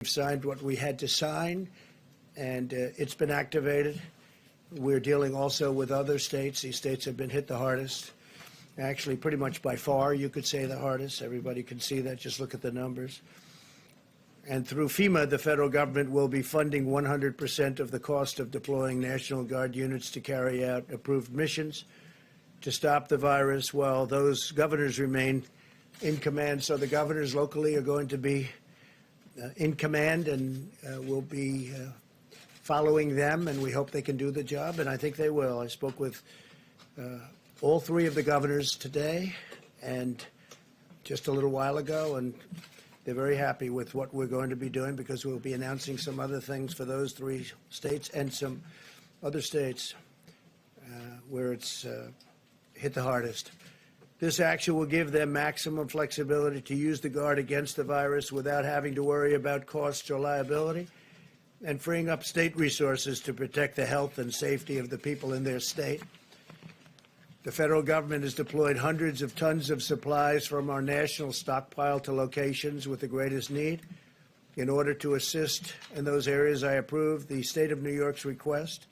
We've signed what we had to sign, and it's been activated. We're dealing also with other states. These states have been hit the hardest. Actually, pretty much by far, you could say the hardest. Everybody can see that. Just look at the numbers. And through FEMA, the federal government will be funding 100% of the cost of deploying National Guard units to carry out approved missions to stop the virus while those governors remain in command. So the governors locally are going to be in command, and we'll be following them, and we hope they can do the job, and I think they will. I spoke with all three of the governors today and just a little while ago, and they're very happy with what we're going to be doing because we'll be announcing some other things for those three states and some other states where it's hit the hardest. This action will give them maximum flexibility to use the Guard against the virus without having to worry about costs or liability, and freeing up state resources to protect the health and safety of the people in their state. The federal government has deployed hundreds of tons of supplies from our national stockpile to locations with the greatest need. In order to assist in those areas, I approved the state of New York's request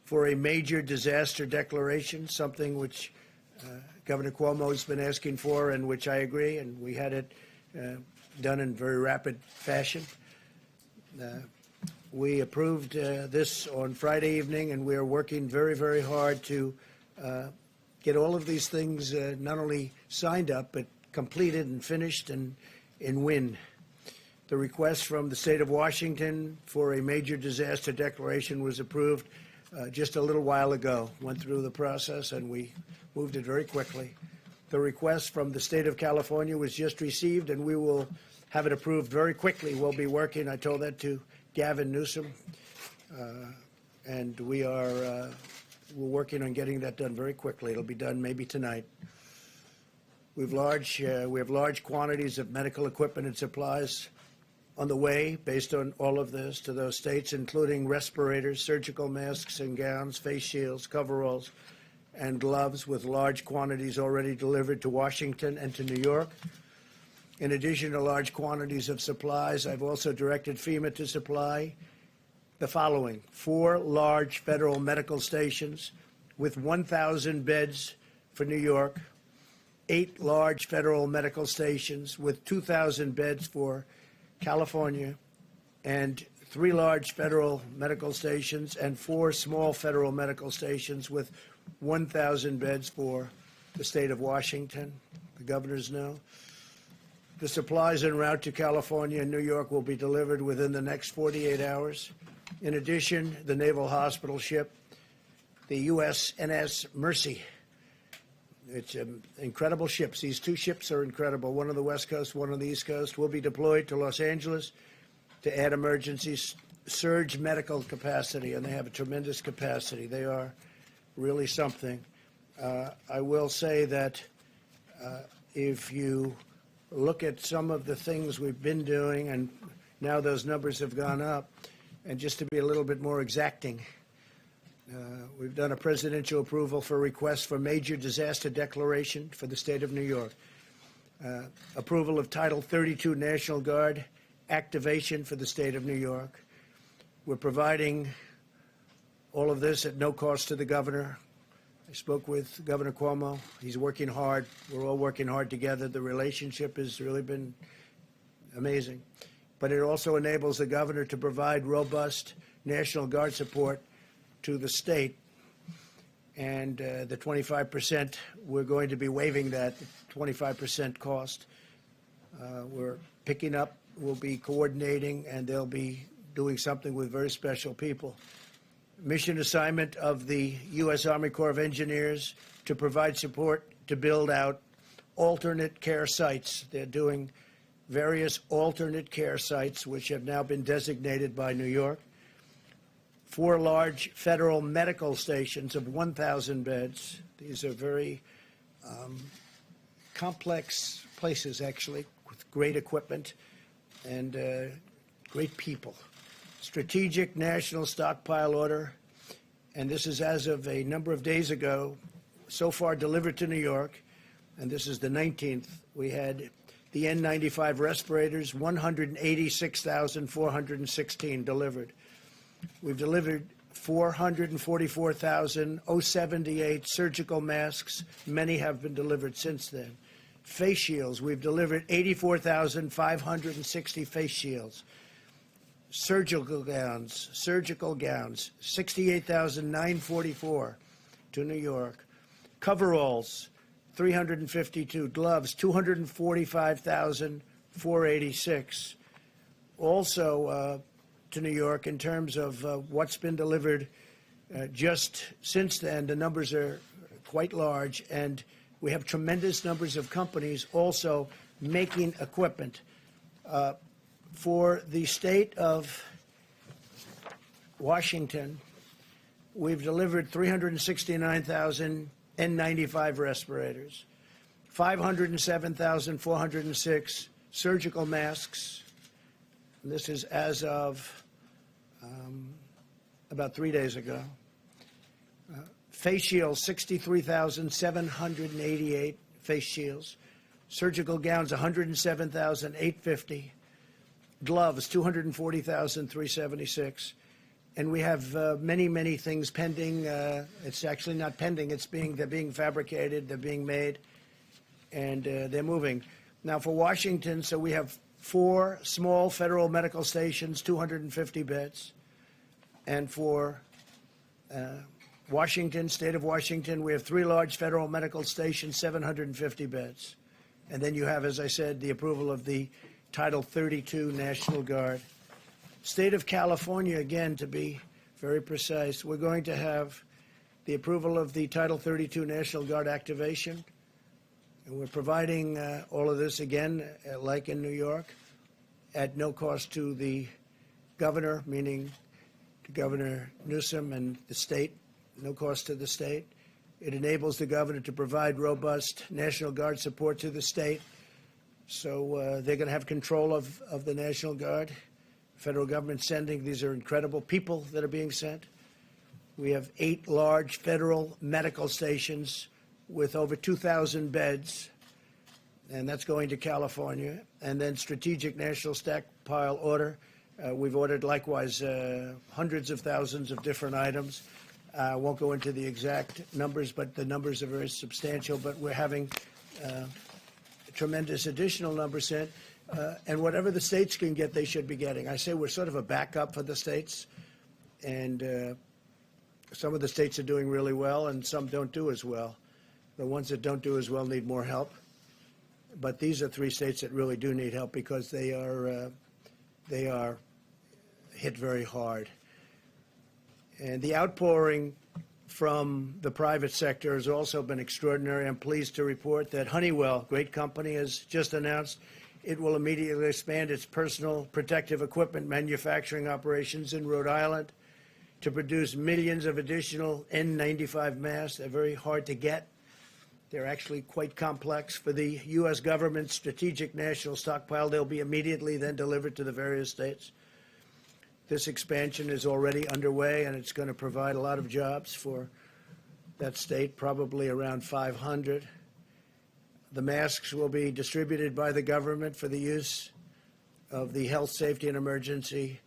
for a major disaster declaration, something which Governor Cuomo has been asking for, and which I agree, and we had it done in very rapid fashion. We approved this on Friday evening, and we are working very, very hard to get all of these things not only signed up, but completed and finished and win. The request from the state of Washington for a major disaster declaration was approved just a little while ago. Went through the process, and we moved it very quickly. The request from the state of California was just received, and we will have it approved very quickly. We'll be working. I told that to Gavin Newsom, and we're working on getting that done very quickly. It'll be done maybe tonight. We have large quantities of medical equipment and supplies on the way based on all of this to those states, including respirators, surgical masks and gowns, face shields, coveralls, and gloves, with large quantities already delivered to Washington and to New York. In addition to large quantities of supplies, I've also directed FEMA to supply the following: 4 large federal medical stations with 1,000 beds for New York, 8 large federal medical stations with 2,000 beds for California, and 3 large federal medical stations and 4 small federal medical stations with 1,000 beds for the state of Washington. The governors know. The supplies en route to California and New York will be delivered within the next 48 hours. In addition, the Naval Hospital ship, the USNS Mercy. It's incredible ships. These 2 ships are incredible, one on the West Coast, one on the East Coast, will be deployed to Los Angeles to add emergency surge medical capacity, and they have a tremendous capacity. They are really something. I will say that if you look at some of the things we've been doing, and now those numbers have gone up, and just to be a little bit more exacting, we've done a presidential approval for requests for major disaster declaration for the state of New York, approval of Title 32 National Guard activation for the state of New York. We're providing all of this at no cost to the governor. I spoke with Governor Cuomo. He's working hard. We're all working hard together. The relationship has really been amazing. But it also enables the governor to provide robust National Guard support to the state. And the 25%, we're going to be waiving that 25% cost. We're picking up, we'll be coordinating, and they'll be doing something with very special people. Mission assignment of the U.S. Army Corps of Engineers to provide support to build out alternate care sites. They're doing various alternate care sites, which have now been designated by New York. 4 large federal medical stations of 1,000 beds. These are very complex places, actually, with great equipment and great people. Strategic National Stockpile Order, and this is as of a number of days ago, so far delivered to New York, and this is the 19th. We had The N95 respirators, 186,416 delivered. We've delivered 444,078 surgical masks. Many have been delivered since then. Face shields, we've delivered 84,560 face shields. Surgical gowns, 68,944 to New York. Coveralls, 352. Gloves, 245,486. Also to New York, in terms of what's been delivered just since then, the numbers are quite large, and we have tremendous numbers of companies also making equipment. For the state of Washington, we've delivered 369,000 N95 respirators, 507,406 surgical masks. And this is as of about 3 days ago. Face shields, 63,788 face shields. Surgical gowns, 107,850. Gloves, 240,376. And we have many, many things pending. It's actually not pending. They're being fabricated. They're being made, and they're moving. Now, for Washington, so we have 4 small federal medical stations, 250 beds. And for Washington, state of Washington, we have 3 large federal medical stations, 750 beds. And then you have, as I said, the approval of the Title 32 National Guard. State of California, again, to be very precise, we're going to have the approval of the Title 32 National Guard activation. And we're providing all of this, again, like in New York, at no cost to the governor, meaning to Governor Newsom and the state, no cost to the state. It enables the governor to provide robust National Guard support to the state. So they're going to have control of the National Guard. Federal government sending. These are incredible people that are being sent. We have 8 large federal medical stations with over 2,000 beds, and that's going to California. And then strategic national stockpile order. We've ordered, likewise, hundreds of thousands of different items. I won't go into the exact numbers, but the numbers are very substantial. But we're having tremendous additional numbers sent. And whatever the states can get, they should be getting. I say we're sort of a backup for the states. And some of the states are doing really well, and some don't do as well. The ones that don't do as well need more help. But these are 3 states that really do need help because they are hit very hard. And the outpouring from the private sector has also been extraordinary. I'm pleased to report that Honeywell, great company, has just announced it will immediately expand its personal protective equipment manufacturing operations in Rhode Island to produce millions of additional N95 masks. They're very hard to get. They're actually quite complex. For the U.S. government's strategic national stockpile, they'll be immediately then delivered to the various states. This expansion is already underway, and it's going to provide a lot of jobs for that state, probably around 500. The masks will be distributed by the government for the use of the health, safety, and emergency,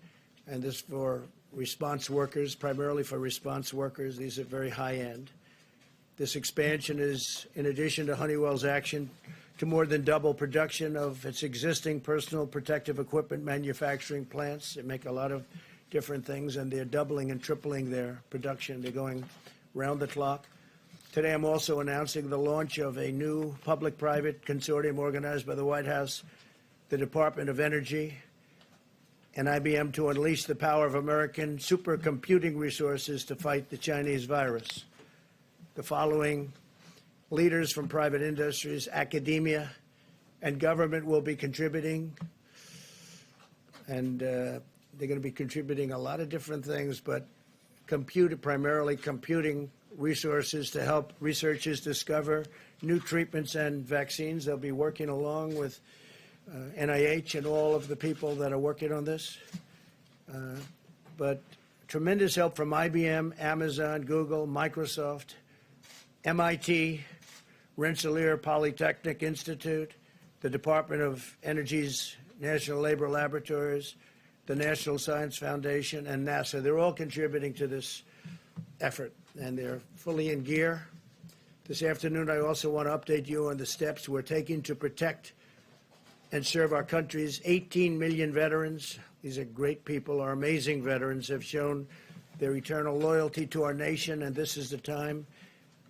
and this for response workers, primarily for response workers. These are very high-end. This expansion is in addition to Honeywell's action to more than double production of its existing personal protective equipment manufacturing plants. They make a lot of different things, and they're doubling and tripling their production. They're going round the clock. Today, I'm also announcing the launch of a new public-private consortium organized by the White House, the Department of Energy, and IBM to unleash the power of American supercomputing resources to fight the Chinese virus. The following leaders from private industries, academia, and government will be contributing, and they're going to be contributing a lot of different things, but primarily computing resources to help researchers discover new treatments and vaccines. They'll be working along with NIH and all of the people that are working on this. But tremendous help from IBM, Amazon, Google, Microsoft, MIT, Rensselaer Polytechnic Institute, the Department of Energy's National Labor Laboratories, the National Science Foundation, and NASA. They're all contributing to this effort, and they're fully in gear. This afternoon, I also want to update you on the steps we're taking to protect and serve our country's 18 million veterans. These are great people. Our amazing veterans have shown their eternal loyalty to our nation, and this is the time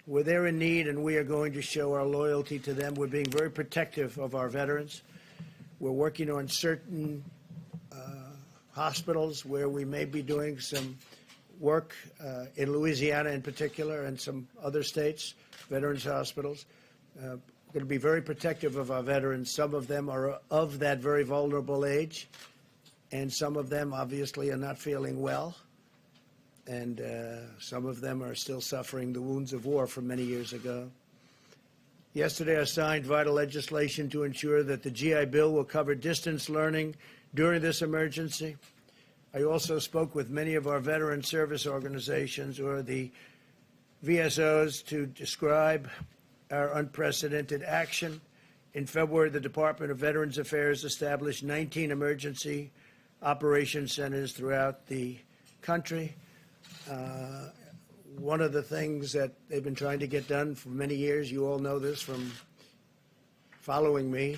where they're in need, and we are going to show our loyalty to them. We're being very protective of our veterans. We're working on certain hospitals where we may be doing some work in Louisiana in particular and some other states, veterans hospitals. We're going to be very protective of our veterans. Some of them are of that very vulnerable age, and some of them obviously are not feeling well, and some of them are still suffering the wounds of war from many years ago. Yesterday, I signed vital legislation to ensure that the GI Bill will cover distance learning during this emergency. I also spoke with many of our veteran service organizations, or the VSOs, to describe our unprecedented action. In February, the Department of Veterans Affairs established 19 emergency operation centers throughout the country. One of the things that they've been trying to get done for many years, you all know this from following me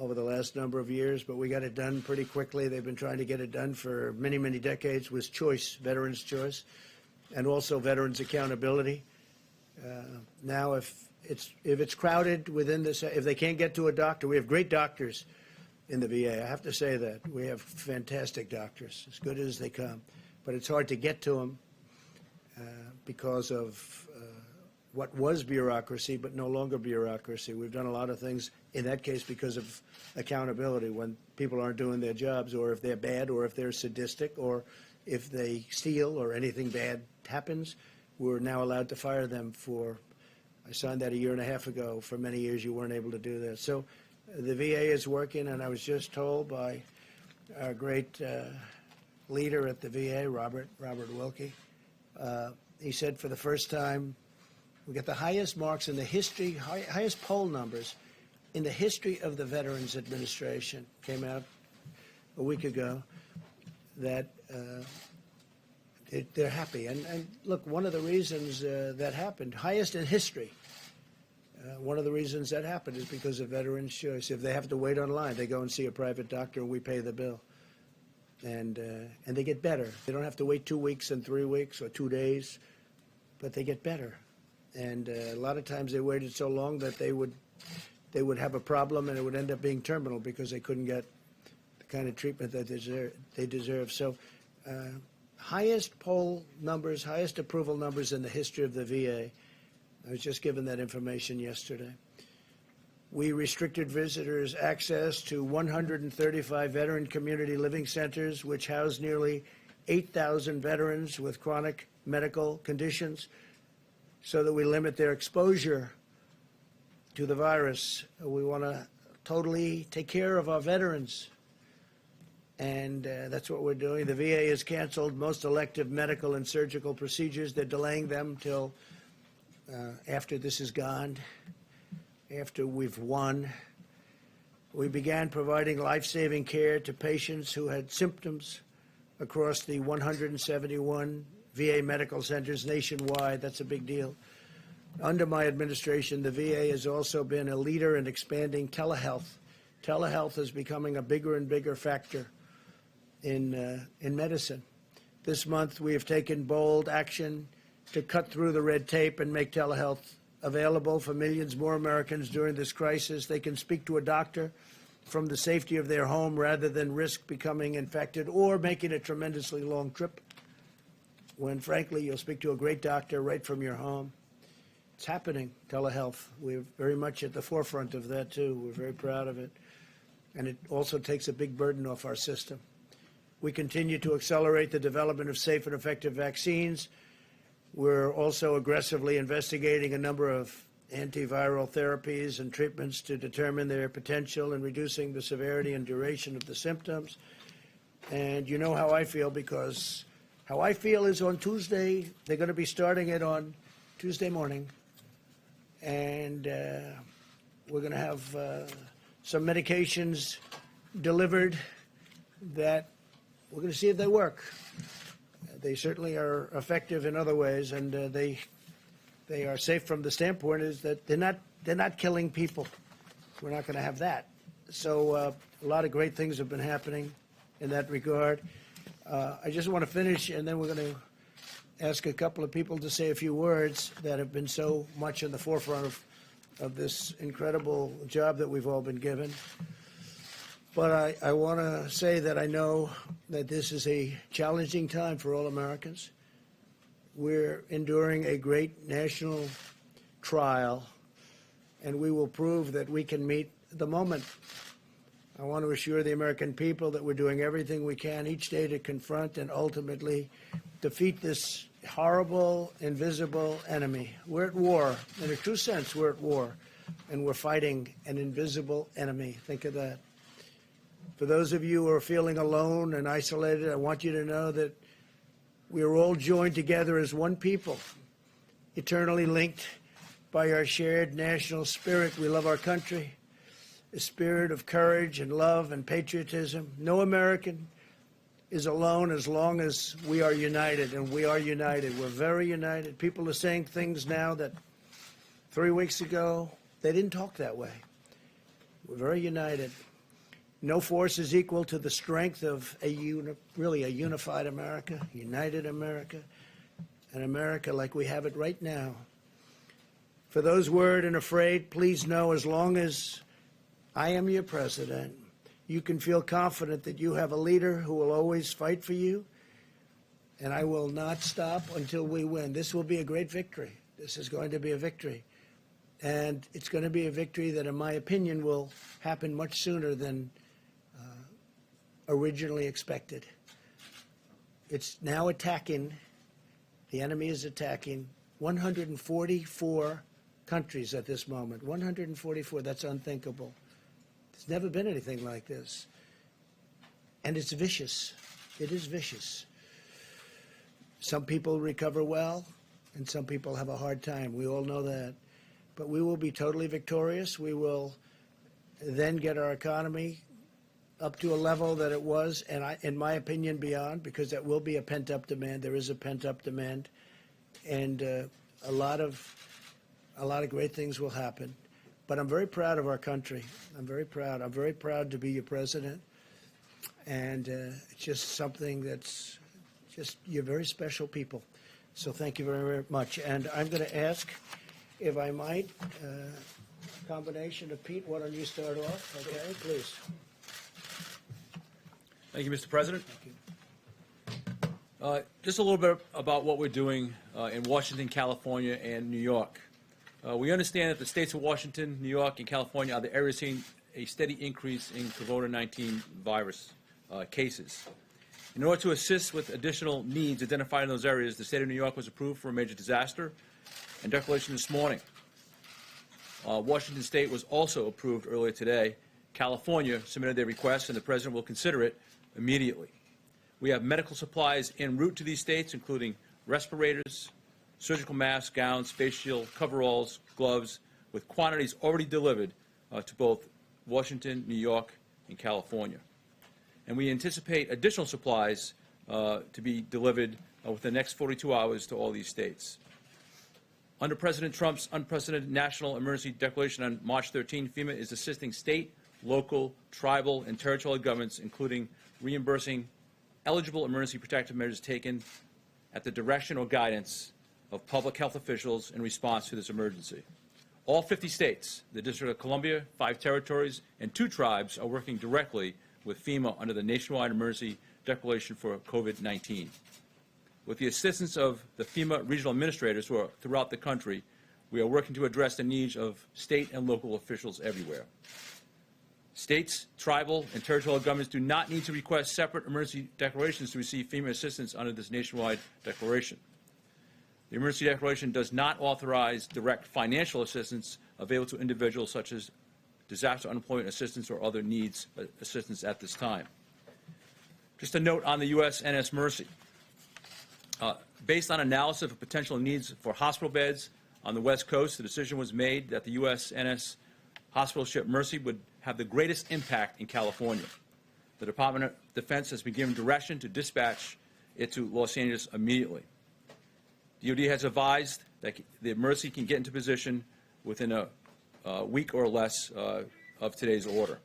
over the last number of years, but we got it done pretty quickly. They've been trying to get it done for many, many decades, was choice, veterans' choice, and also veterans' accountability. Now, if it's crowded within this, if they can't get to a doctor, we have great doctors in the VA. I have to say that. We have fantastic doctors, as good as they come. But it's hard to get to them because of what was bureaucracy, but no longer bureaucracy. We've done a lot of things, in that case, because of accountability. When people aren't doing their jobs, or if they're bad, or if they're sadistic, or if they steal, or anything bad happens, we're now allowed to fire them for, I signed that a year and a half ago. For many years, you weren't able to do that. So the VA is working, and I was just told by our great leader at the VA, Robert Wilkie, he said for the first time, we got the highest marks in the history, highest poll numbers in the history of the Veterans Administration. Came out a week ago that they're happy. And look, one of the reasons that happened, highest in history, one of the reasons that happened is because of veterans' choice. If they have to wait online, they go and see a private doctor and we pay the bill. And they get better. They don't have to wait 2 weeks and 3 weeks or 2 days, but they get better. And a lot of times they waited so long that they would have a problem, and it would end up being terminal because they couldn't get the kind of treatment that they deserve. So highest poll numbers, highest approval numbers in the history of the VA. I was just given that information yesterday. We restricted visitors' access to 135 veteran community living centers, which house nearly 8,000 veterans with chronic medical conditions, so that we limit their exposure to the virus. We want to totally take care of our veterans, and that's what we're doing. The VA has canceled most elective medical and surgical procedures. They're delaying them till after this is gone, after we've won. We began providing life-saving care to patients who had symptoms across the 171 VA medical centers nationwide. That's a big deal. Under my administration, the VA has also been a leader in expanding telehealth. Telehealth is becoming a bigger and bigger factor in medicine. This month, we have taken bold action to cut through the red tape and make telehealth available for millions more Americans during this crisis. They can speak to a doctor from the safety of their home rather than risk becoming infected or making a tremendously long trip, when, frankly, you'll speak to a great doctor right from your home. It's happening, telehealth. We're very much at the forefront of that, too. We're very proud of it. And it also takes a big burden off our system. We continue to accelerate the development of safe and effective vaccines. We're also aggressively investigating a number of antiviral therapies and treatments to determine their potential in reducing the severity and duration of the symptoms. And you know how I feel, because how I feel is on Tuesday, they're going to be starting it on Tuesday morning. And we're going to have some medications delivered that we're going to see if they work. They certainly are effective in other ways, and they are safe from the standpoint is that they're not killing people. We're not going to have that. So a lot of great things have been happening in that regard. I just want to finish, and then we're going to ask a couple of people to say a few words that have been so much in the forefront of this incredible job that we've all been given. But I want to say that I know that this is a challenging time for all Americans. We're enduring a great national trial, and we will prove that we can meet the moment. I want to assure the American people that we're doing everything we can each day to confront and ultimately defeat this horrible, invisible enemy. We're at war. In a true sense, we're at war, and we're fighting an invisible enemy. Think of that. For those of you who are feeling alone and isolated, I want you to know that we are all joined together as one people, eternally linked by our shared national spirit. We love our country, a spirit of courage and love and patriotism. No American is alone as long as we are united, and we are united. We're very united. People are saying things now that 3 weeks ago, they didn't talk that way. We're very united. No force is equal to the strength of really a unified America, united America, an America like we have it right now. For those worried and afraid, please know as long as I am your president, you can feel confident that you have a leader who will always fight for you, and I will not stop until we win. This will be a great victory. This is going to be a victory. And it's going to be a victory that, in my opinion, will happen much sooner than originally expected. It's now attacking, the enemy is attacking 144 countries at this moment. 144, that's unthinkable. There's never been anything like this. And it's vicious. It is vicious. Some people recover well, and some people have a hard time. We all know that. But we will be totally victorious. We will then get our economy up to a level that it was, and in my opinion, beyond, because that will be a pent-up demand. There is a pent-up demand, and a lot of great things will happen. But I'm very proud of our country. I'm very proud. I'm very proud to be your president, and it's just something that's just, you're very special people. So thank you very, very much. And I'm going to ask, if I might, a combination of Pete. Why don't you start off? Okay, please. Thank you, Mr. President. Thank you. Just a little bit about what we're doing in Washington, California, and New York. We understand that the states of Washington, New York, and California are the areas seeing a steady increase in COVID-19 virus cases. In order to assist with additional needs identified in those areas, the state of New York was approved for a major disaster and declaration this morning. Washington State was also approved earlier today. California submitted their request, and the President will consider it immediately. We have medical supplies en route to these states, including respirators, surgical masks, gowns, face shield, coveralls, gloves, with quantities already delivered to both Washington, New York, and California. And we anticipate additional supplies to be delivered within the next 42 hours to all these states. Under President Trump's unprecedented national emergency declaration on March 13, FEMA is assisting state, local, tribal, and territorial governments, including reimbursing eligible emergency protective measures taken at the direction or guidance of public health officials in response to this emergency. All 50 states, the District of Columbia, 5 territories, and 2 tribes are working directly with FEMA under the nationwide emergency declaration for COVID-19. With the assistance of the FEMA regional administrators who are throughout the country, we are working to address the needs of state and local officials everywhere. States, tribal, and territorial governments do not need to request separate emergency declarations to receive FEMA assistance under this nationwide declaration. The emergency declaration does not authorize direct financial assistance available to individuals such as disaster unemployment assistance or other needs assistance at this time. Just a note on the USNS Mercy. Based on analysis of potential needs for hospital beds on the West Coast, the decision was made that the USNS hospital ship Mercy would have the greatest impact in California. The Department of Defense has been given direction to dispatch it to Los Angeles immediately. DoD has advised that the Mercy can get into position within a week or less of today's order.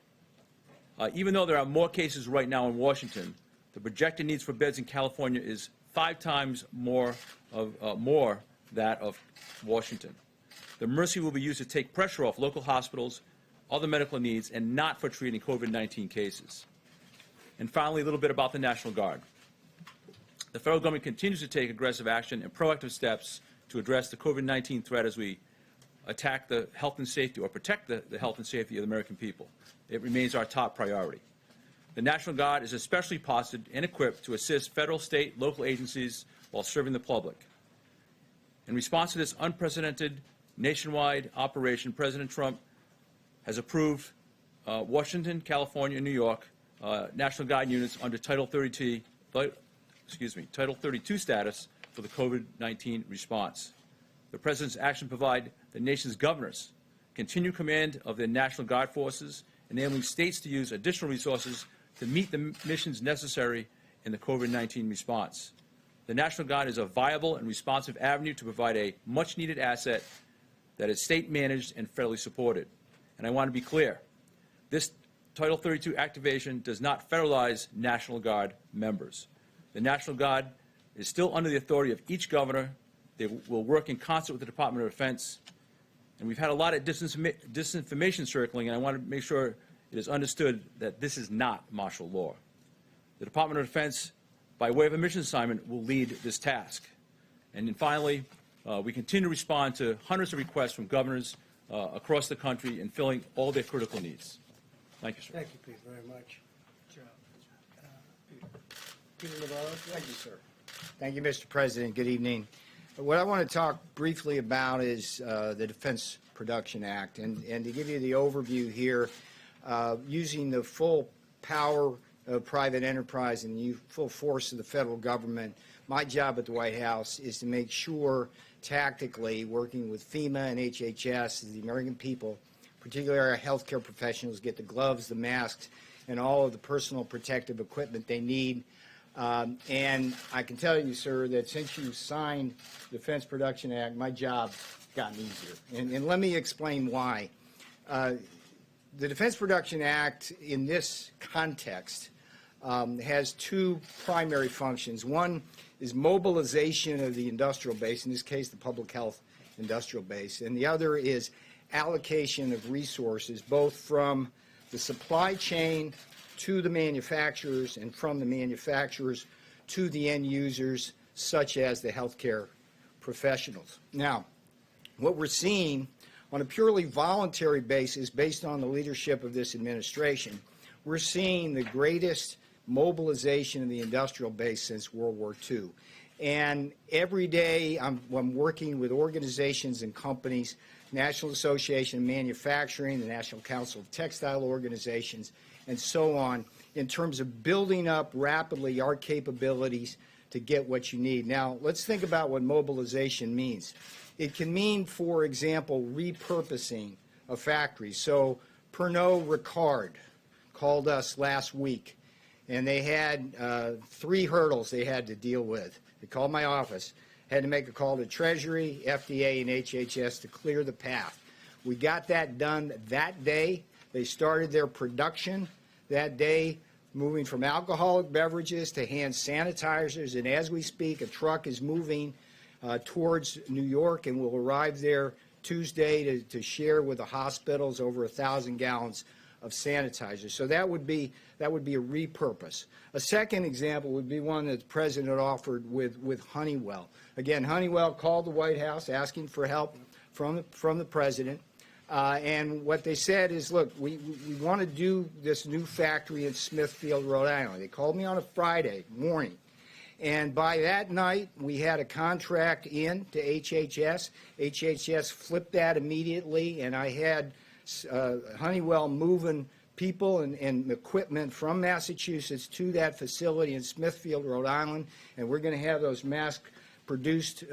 Even though there are more cases right now in Washington, the projected needs for beds in California is 5 times more that of Washington. The Mercy will be used to take pressure off local hospitals, other medical needs, and not for treating COVID-19 cases. And finally, a little bit about the National Guard. The federal government continues to take aggressive action and proactive steps to address the COVID-19 threat as we attack the health and safety, or protect the health and safety of the American people. It remains our top priority. The National Guard is especially posted and equipped to assist federal, state, local agencies while serving the public. In response to this unprecedented nationwide operation, President Trump has approved Washington, California, and New York National Guard units under Title 32 status for the COVID-19 response. The President's action provide the nation's governors continued command of the National Guard forces, enabling states to use additional resources to meet the missions necessary in the COVID-19 response. The National Guard is a viable and responsive avenue to provide a much-needed asset that is state-managed and federally supported. And I want to be clear, this Title 32 activation does not federalize National Guard members. The National Guard is still under the authority of each governor. They will work in concert with the Department of Defense. And we've had a lot of disinformation circling, and I want to make sure it is understood that this is not martial law. The Department of Defense, by way of a mission assignment, will lead this task. And then finally, we continue to respond to hundreds of requests from governors across the country in filling all their critical needs. Thank you, sir. Thank you, Pete, very much. Peter Navarro. Thank you, sir. Thank you, Mr. President. Good evening. What I want to talk briefly about is the Defense Production Act. And to give you the overview here, using the full power of private enterprise and the full force of the federal government, my job at the White House is to make sure, tactically, working with FEMA and HHS, the American people, particularly our healthcare professionals, get the gloves, the masks, and all of the personal protective equipment they need. And I can tell you, sir, that since you signed the Defense Production Act, my job's gotten easier. And let me explain why. The Defense Production Act, in this context, has 2 primary functions. One is mobilization of the industrial base, in this case the public health industrial base, and the other is allocation of resources, both from the supply chain to the manufacturers and from the manufacturers to the end users, such as the healthcare professionals. Now, what we're seeing on a purely voluntary basis, based on the leadership of this administration, we're seeing the greatest mobilization of the industrial base since World War II. And every day I'm working with organizations and companies, National Association of Manufacturing, the National Council of Textile Organizations, and so on, in terms of building up rapidly our capabilities to get what you need. Now, let's think about what mobilization means. It can mean, for example, repurposing a factory. So Pernod Ricard called us last week, and they had 3 hurdles they had to deal with. They called my office, had to make a call to Treasury, FDA, and HHS to clear the path. We got that done that day. They started their production that day, moving from alcoholic beverages to hand sanitizers. And as we speak, a truck is moving towards New York and will arrive there Tuesday to share with the hospitals over 1,000 gallons of sanitizer. So that would be a repurpose. A second example would be one that the President offered with Honeywell. Again, Honeywell called the White House asking for help from the President. And what they said is, look, we want to do this new factory in Smithfield, Rhode Island. They called me on a Friday morning. And by that night, we had a contract in to HHS. HHS flipped that immediately, and I had Honeywell moving people and equipment from Massachusetts to that facility in Smithfield, Rhode Island. And we're going to have those mask produced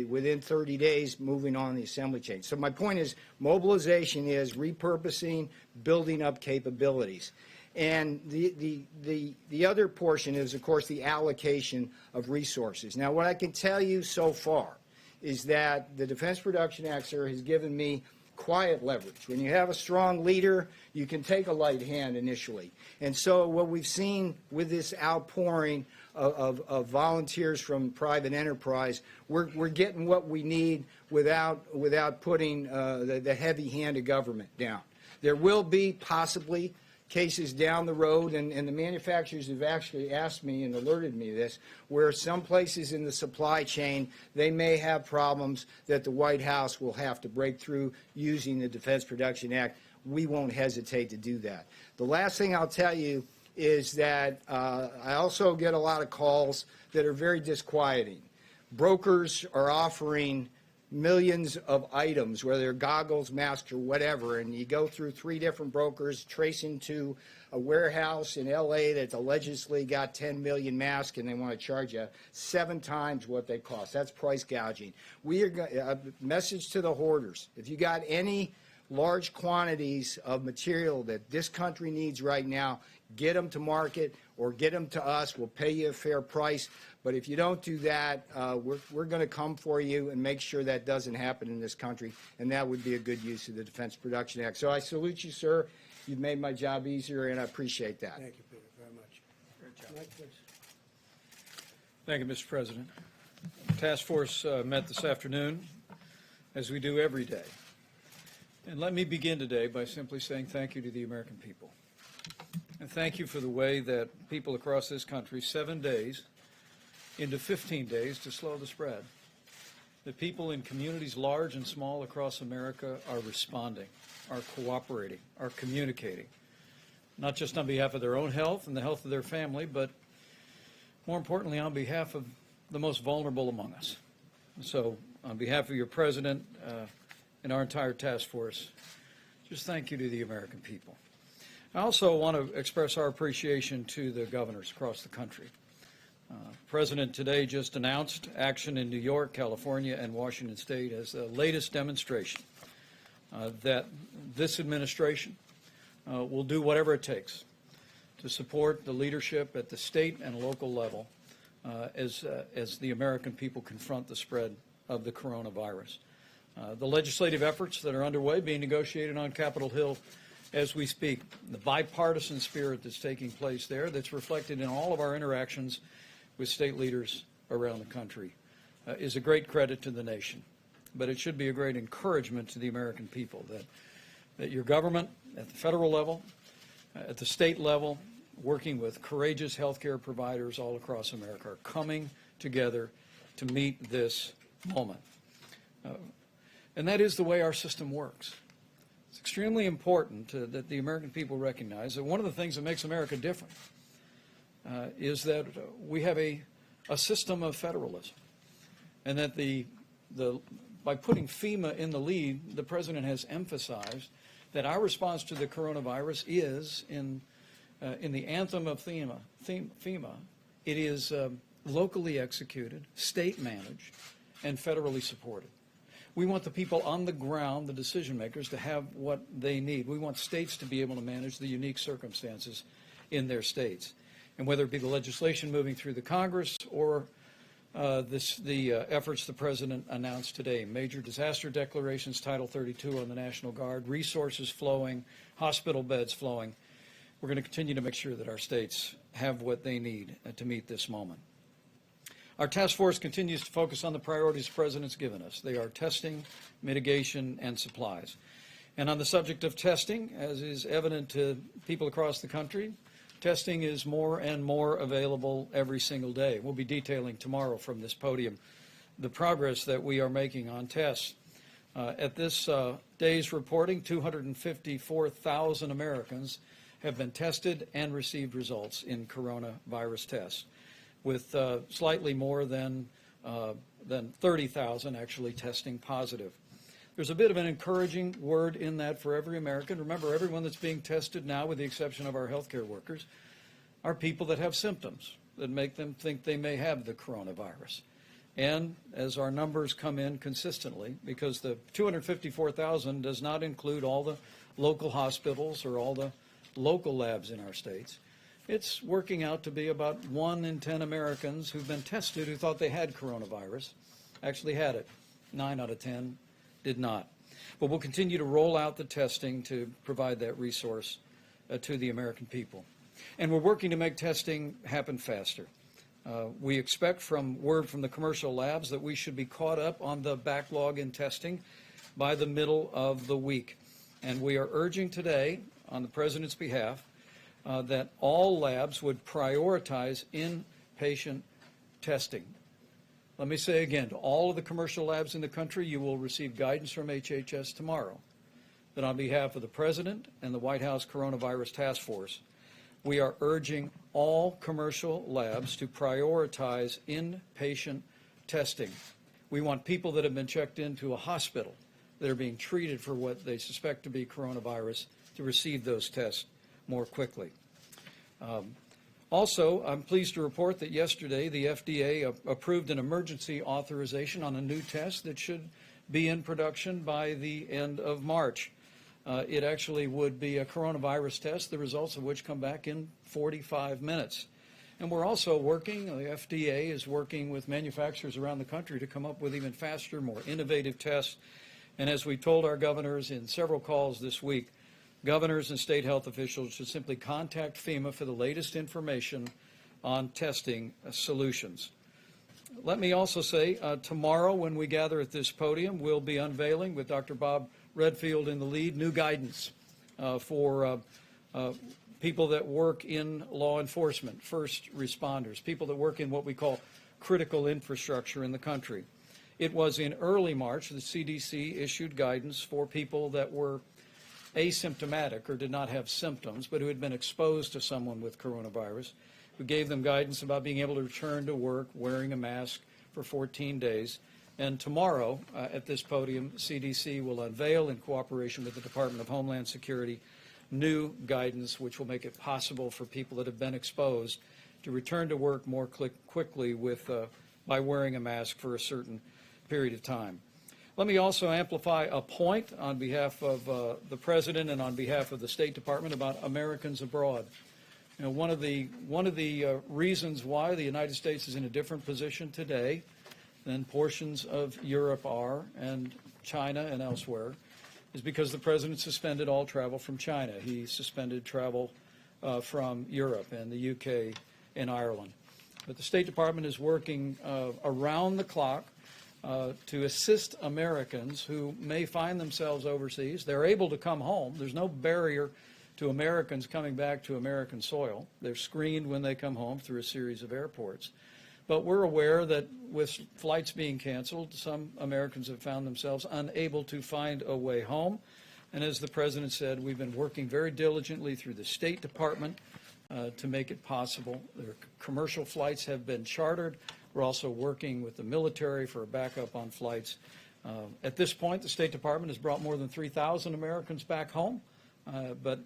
within 30 days, moving on the assembly chain. So my point is, mobilization is repurposing, building up capabilities. And the other portion is, of course, the allocation of resources. Now, what I can tell you so far is that the Defense Production Act, sir, has given me quiet leverage. When you have a strong leader, you can take a light hand initially. And so what we've seen with this outpouring of volunteers from private enterprise, we're getting what we need without putting the heavy hand of government down. There will be possibly cases down the road, and the manufacturers have actually asked me and alerted me to this, where some places in the supply chain, they may have problems that the White House will have to break through using the Defense Production Act. We won't hesitate to do that. The last thing I'll tell you is that I also get a lot of calls that are very disquieting. Brokers are offering millions of items, whether they're goggles, masks, or whatever, and you go through 3 different brokers, tracing to a warehouse in L.A. that's allegedly got 10 million masks, and they want to charge you 7 times what they cost. That's price gouging. A message to the hoarders: if you got any large quantities of material that this country needs right now, get them to market or get them to us. We'll pay you a fair price. But if you don't do that, we're going to come for you and make sure that doesn't happen in this country, and that would be a good use of the Defense Production Act. So I salute you, sir. You've made my job easier, and I appreciate that. Thank you, Peter, very much. Mike, please. Thank you, Mr. President. The task force met this afternoon, as we do every day. And let me begin today by simply saying thank you to the American people. And thank you for the way that people across this country, 7 days into 15 days to slow the spread, the people in communities large and small across America are responding, are cooperating, are communicating, not just on behalf of their own health and the health of their family, but more importantly, on behalf of the most vulnerable among us. So on behalf of your president and our entire task force, just thank you to the American people. I also want to express our appreciation to the governors across the country. The President today just announced action in New York, California, and Washington State as the latest demonstration that this administration will do whatever it takes to support the leadership at the state and local level as the American people confront the spread of the coronavirus. The legislative efforts that are underway, being negotiated on Capitol Hill as we speak, the bipartisan spirit that's taking place there, that's reflected in all of our interactions with state leaders around the country, is a great credit to the nation. But it should be a great encouragement to the American people that your government at the federal level, at the state level, working with courageous healthcare providers all across America, are coming together to meet this moment. And that is the way our system works. It's extremely important that the American people recognize that one of the things that makes America different is that we have a system of federalism, and that by putting FEMA in the lead, the President has emphasized that our response to the coronavirus is, in the anthem of FEMA, it is locally executed, state managed, and federally supported. We want the people on the ground, the decision makers, to have what they need. We want states to be able to manage the unique circumstances in their states. And whether it be the legislation moving through the Congress or the efforts the President announced today, major disaster declarations, Title 32 on the National Guard, resources flowing, hospital beds flowing, we're going to continue to make sure that our states have what they need to meet this moment. Our task force continues to focus on the priorities the President's given us. They are testing, mitigation, and supplies. And on the subject of testing, as is evident to people across the country, testing is more and more available every single day. We'll be detailing tomorrow from this podium the progress that we are making on tests. At this day's reporting, 254,000 Americans have been tested and received results in coronavirus tests, with slightly more than 30,000 actually testing positive. There's a bit of an encouraging word in that for every American. Remember, everyone that's being tested now, with the exception of our healthcare workers, are people that have symptoms that make them think they may have the coronavirus. And as our numbers come in consistently, because the 254,000 does not include all the local hospitals or all the local labs in our states, it's working out to be about 1 in 10 Americans who've been tested who thought they had coronavirus actually had it. 9 out of 10 did not. But we'll continue to roll out the testing to provide that resource to the American people. And we're working to make testing happen faster. We expect from word from the commercial labs that we should be caught up on the backlog in testing by the middle of the week. And we are urging today, on the President's behalf, that all labs would prioritize inpatient testing. Let me say again, to all of the commercial labs in the country, you will receive guidance from HHS tomorrow that on behalf of the President and the White House Coronavirus Task Force, we are urging all commercial labs to prioritize inpatient testing. We want people that have been checked into a hospital that are being treated for what they suspect to be coronavirus to receive those tests more quickly. Also, I'm pleased to report that yesterday the FDA approved an emergency authorization on a new test that should be in production by the end of March. It actually would be a coronavirus test, the results of which come back in 45 minutes. And we're also working, the FDA is working with manufacturers around the country to come up with even faster, more innovative tests. And as we told our governors in several calls this week, governors and state health officials should simply contact FEMA for the latest information on testing solutions. Let me also say, tomorrow when we gather at this podium, we'll be unveiling, with Dr. Bob Redfield in the lead, new guidance for people that work in law enforcement, first responders, people that work in what we call critical infrastructure in the country. It was in early March the CDC issued guidance for people that were asymptomatic or did not have symptoms, but who had been exposed to someone with coronavirus, who gave them guidance about being able to return to work wearing a mask for 14 days. And tomorrow, at this podium, CDC will unveil, in cooperation with the Department of Homeland Security, new guidance which will make it possible for people that have been exposed to return to work more quickly by wearing a mask for a certain period of time. Let me also amplify a point on behalf of the President and on behalf of the State Department about Americans abroad. You know, one of the reasons why the United States is in a different position today than portions of Europe are, and China and elsewhere, is because the President suspended all travel from China. He suspended travel from Europe and the UK and Ireland. But the State Department is working around the clock to assist Americans who may find themselves overseas. They're able to come home. There's no barrier to Americans coming back to American soil. They're screened when they come home through a series of airports. But we're aware that with flights being canceled, some Americans have found themselves unable to find a way home. And as the President said, we've been working very diligently through the State Department to make it possible. Their commercial flights have been chartered. We're also working with the military for a backup on flights. At this point, the State Department has brought more than 3,000 Americans back home. But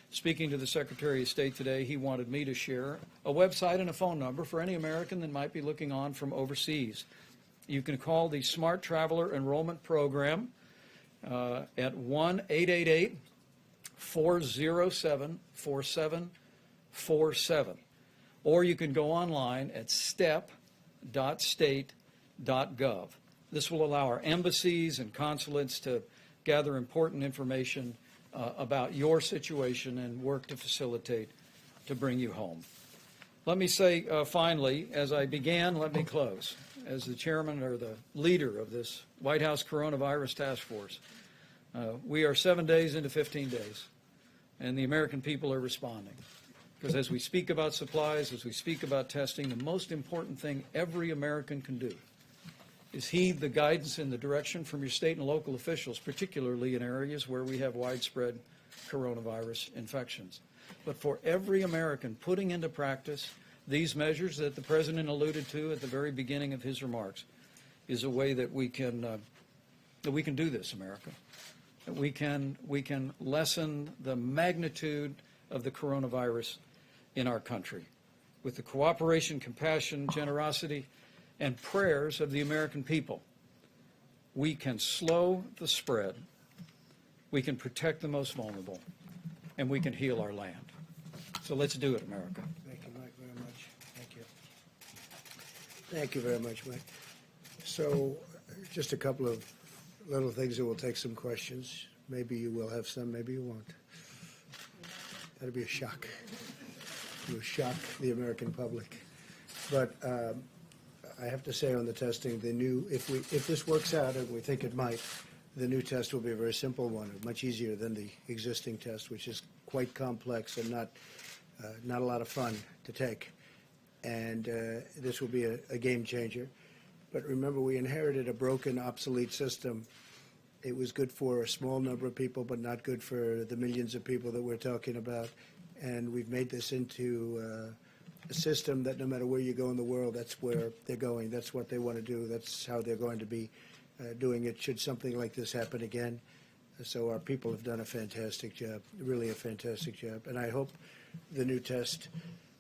speaking to the Secretary of State today, he wanted me to share a website and a phone number for any American that might be looking on from overseas. You can call the Smart Traveler Enrollment Program at 1-888-407-4747. Or you can go online at step.state.gov. This will allow our embassies and consulates to gather important information about your situation and work to facilitate to bring you home. Let me say finally, as I began, let me close. As the chairman or the leader of this White House Coronavirus Task Force, we are 7 days into 15 days, and the American people are responding. Because as we speak about supplies, as we speak about testing, the most important thing every American can do is heed the guidance and the direction from your state and local officials, particularly in areas where we have widespread coronavirus infections. But for every American putting into practice these measures that the President alluded to at the very beginning of his remarks is a way that we can do this, America. That we can lessen the magnitude of the coronavirus in our country with the cooperation, compassion, generosity, and prayers of the American people, we can slow the spread, we can protect the most vulnerable, and we can heal our land. So let's do it, America. Thank you, Mike, very much. Thank you. Thank you very much, Mike. So just a couple of little things that will take some questions. Maybe you will have some, maybe you won't. That'll be a shock. You'll shock the American public. But I have to say on the testing, if this works out, and we think it might, the new test will be a very simple one, much easier than the existing test, which is quite complex and not a lot of fun to take. And this will be a game changer. But remember, we inherited a broken, obsolete system. It was good for a small number of people, but not good for the millions of people that we're talking about. And we've made this into a system that no matter where you go in the world, that's where they're going. That's what they want to do. That's how they're going to be doing it should something like this happen again. So our people have done a fantastic job, really a fantastic job. And I hope the new test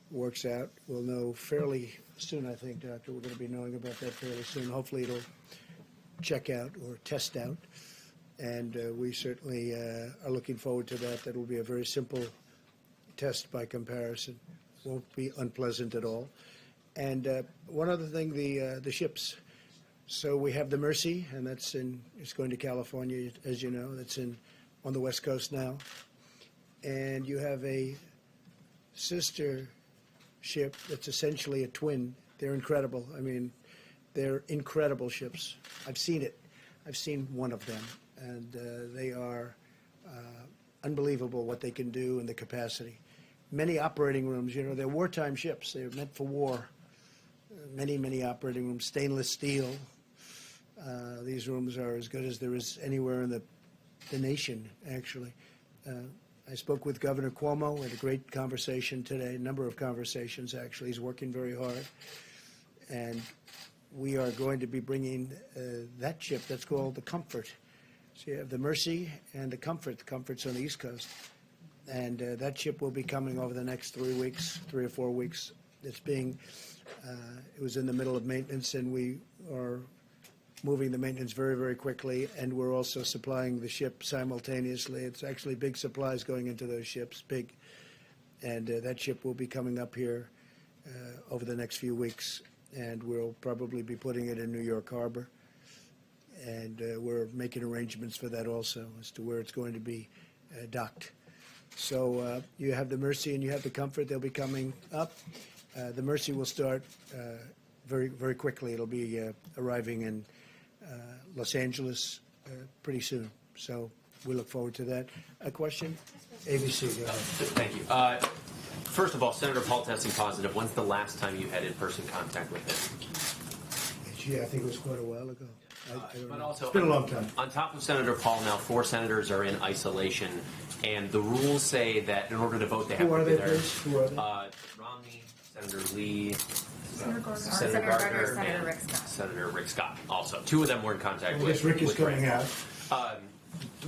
works out. We'll know fairly soon, I think, Doctor. We're going to be knowing about that fairly soon. Hopefully it'll check out or test out. And we certainly are looking forward to that. That will be a very simple test by comparison. Won't be unpleasant at all. And one other thing, the ships. So we have the Mercy, and it's going to California, as you know. That's on the West Coast now. And you have a sister ship that's essentially a twin. They're incredible. I mean, they're incredible ships. I've seen it. I've seen one of them, and they are unbelievable what they can do and the capacity. Many operating rooms, you know, they're wartime ships. They're meant for war. Many, many operating rooms, stainless steel. These rooms are as good as there is anywhere in the nation, actually. I spoke with Governor Cuomo. We had a great conversation today, a number of conversations, actually. He's working very hard. And we are going to be bringing that ship that's called the Comfort. So you have the Mercy and the Comfort. The Comfort's on the East Coast. And that ship will be coming over the next 3 weeks, 3 or 4 weeks. It was in the middle of maintenance, and we are moving the maintenance very, very quickly, and we're also supplying the ship simultaneously. It's actually big supplies going into those ships, big. And that ship will be coming up here over the next few weeks, and we'll probably be putting it in New York Harbor. And we're making arrangements for that also as to where it's going to be docked. So you have the Mercy and you have the Comfort. They'll be coming up. The Mercy will start very, very quickly. It'll be arriving in Los Angeles pretty soon. So we look forward to that. A question? ABC, go ahead. Thank you. First of all, Senator Paul testing positive. When's the last time you had in-person contact with him? Gee, I think it was quite a while ago. I don't But know. also, It's been a long time. On top of Senator Paul, now 4 senators are in isolation, and the rules say that in order to vote, they have Who are to be they, there. please? Who are they? Romney, Senator Lee, Senator Gardner, Senator Gardner, Senator and Rick Scott. Senator Rick Scott. Also, 2 of them were in contact I with. guess Rick is with coming out.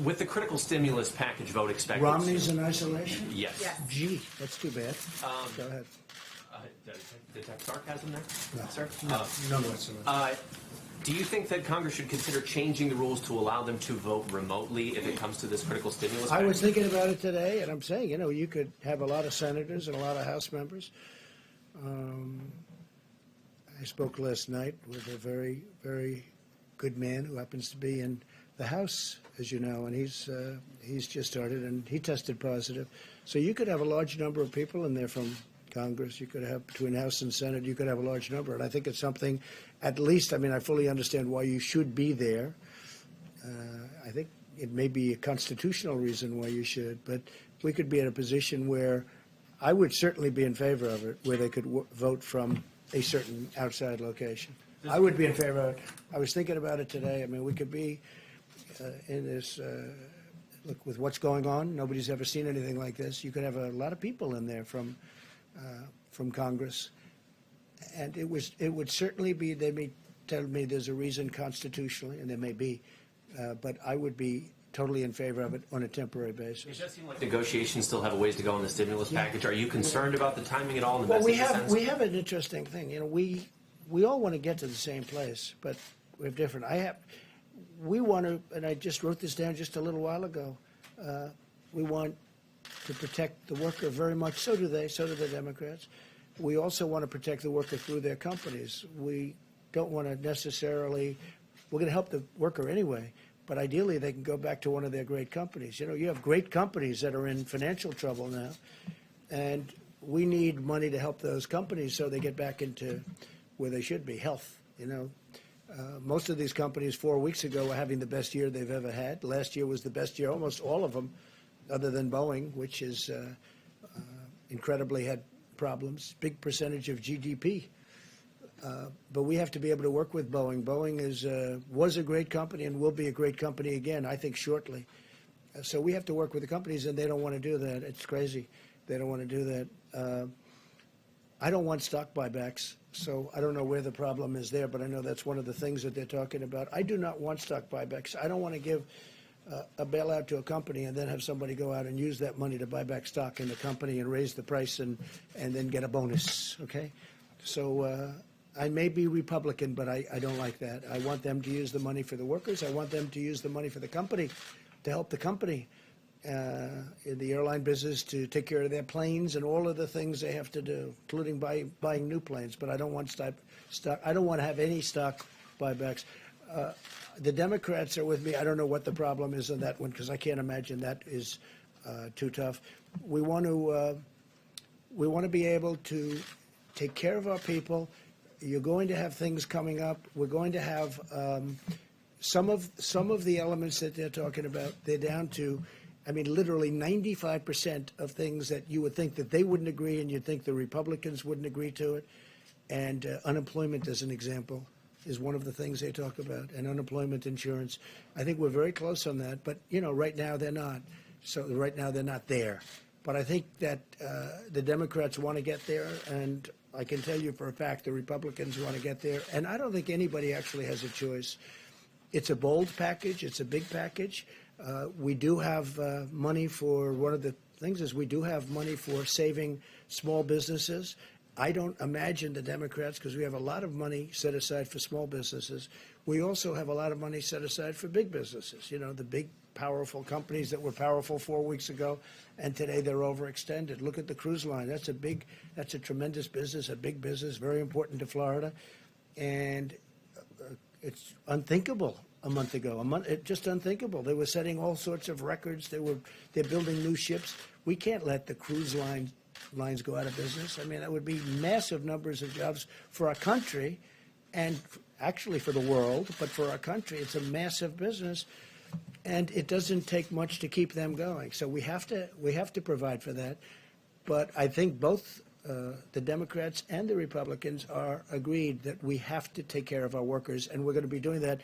With the critical stimulus package vote expected. Romney's in isolation? Yes. Yes. Gee, that's too bad. Go ahead. Detect sarcasm there, No. sir? None whatsoever. Do you think that Congress should consider changing the rules to allow them to vote remotely if it comes to this critical stimulus I package? was thinking about it today, and I'm saying, you know, you could have a lot of senators and a lot of House members. I spoke last night with a very, very good man who happens to be in the House, as you know, and he's just started, and he tested positive. So you could have a large number of people in there from Congress. You could have, between House and Senate, you could have a large number. And I think it's something, at least, I mean, I fully understand why you should be there. I think it may be a constitutional reason why you should, but we could be in a position where I would certainly be in favor of it, where they could vote from a certain outside location. I would be in favor of it. I was thinking about it today. I mean, we could be in this, look, with what's going on, nobody's ever seen anything like this. You could have a lot of people in there from Congress. And it would certainly be, they may tell me there's a reason constitutionally, and there may be, but I would be totally in favor of it on a temporary It basis. does seem like negotiations still have a ways to go on the stimulus package. Are you concerned about the timing at all and the Well, message it sends? we have an interesting thing. You know, we all want to get to the same place, but we're different. We want to, and I just wrote this down just a little while ago. We want to protect the worker very much. So do they. So do the Democrats. We also want to protect the worker through their companies. We don't want to necessarily. We're going to help the worker anyway, but ideally they can go back to one of their great companies. You know, you have great companies that are in financial trouble now, and we need money to help those companies so they get back into where they should be, health. You know, most of these companies 4 weeks ago were having the best year they've ever had. Last year was the best year, almost all of them, other than Boeing, which is incredibly had problems, big percentage of GDP. But we have to be able to work with Boeing. Boeing was a great company and will be a great company again, I think, shortly. So we have to work with the companies, and they don't want to do that. It's crazy. They don't want to do that. I don't want stock buybacks, so I don't know where the problem is there, but I know that's one of the things that they're talking about. I do not want stock buybacks. I don't want to give a bailout to a company and then have somebody go out and use that money to buy back stock in the company and raise the price and then get a bonus, okay? So I may be Republican, but I don't like that. I want them to use the money for the workers. I want them to use the money for the company to help the company in the airline business to take care of their planes and all of the things they have to do, including buying new planes. But I don't want stock. I don't want to have any stock buybacks. The Democrats are with me. I don't know what the problem is on that one because I can't imagine that is too tough. We want to be able to take care of our people. You're going to have things coming up. We're going to have some of the elements that they're talking about. They're down to, I mean, literally 95% of things that you would think that they wouldn't agree, and you'd think the Republicans wouldn't agree to it. And unemployment, as an example, is one of the things they talk about, and unemployment insurance. I think we're very close on that, but, you know, right now they're not. So right now they're not there. But I think that the Democrats want to get there, and I can tell you for a fact the Republicans want to get there. And I don't think anybody actually has a choice. It's a bold package. It's a big package. We do have money for, one of the things is we do have money for saving small businesses. I don't imagine the Democrats, because we have a lot of money set aside for small businesses. We also have a lot of money set aside for big businesses, you know, the big, powerful companies that were powerful 4 weeks ago, and today they're overextended. Look at the cruise line. That's a tremendous business, a big business, very important to Florida. And it's unthinkable a month ago. Just unthinkable. They were setting all sorts of records. They're building new ships. We can't let the cruise lines go out of business. I mean, that would be massive numbers of jobs for our country, and actually for the world. But for our country, it's a massive business, and it doesn't take much to keep them going. So we have to provide for that. But I think both the Democrats and the Republicans are agreed that we have to take care of our workers, and we're going to be doing that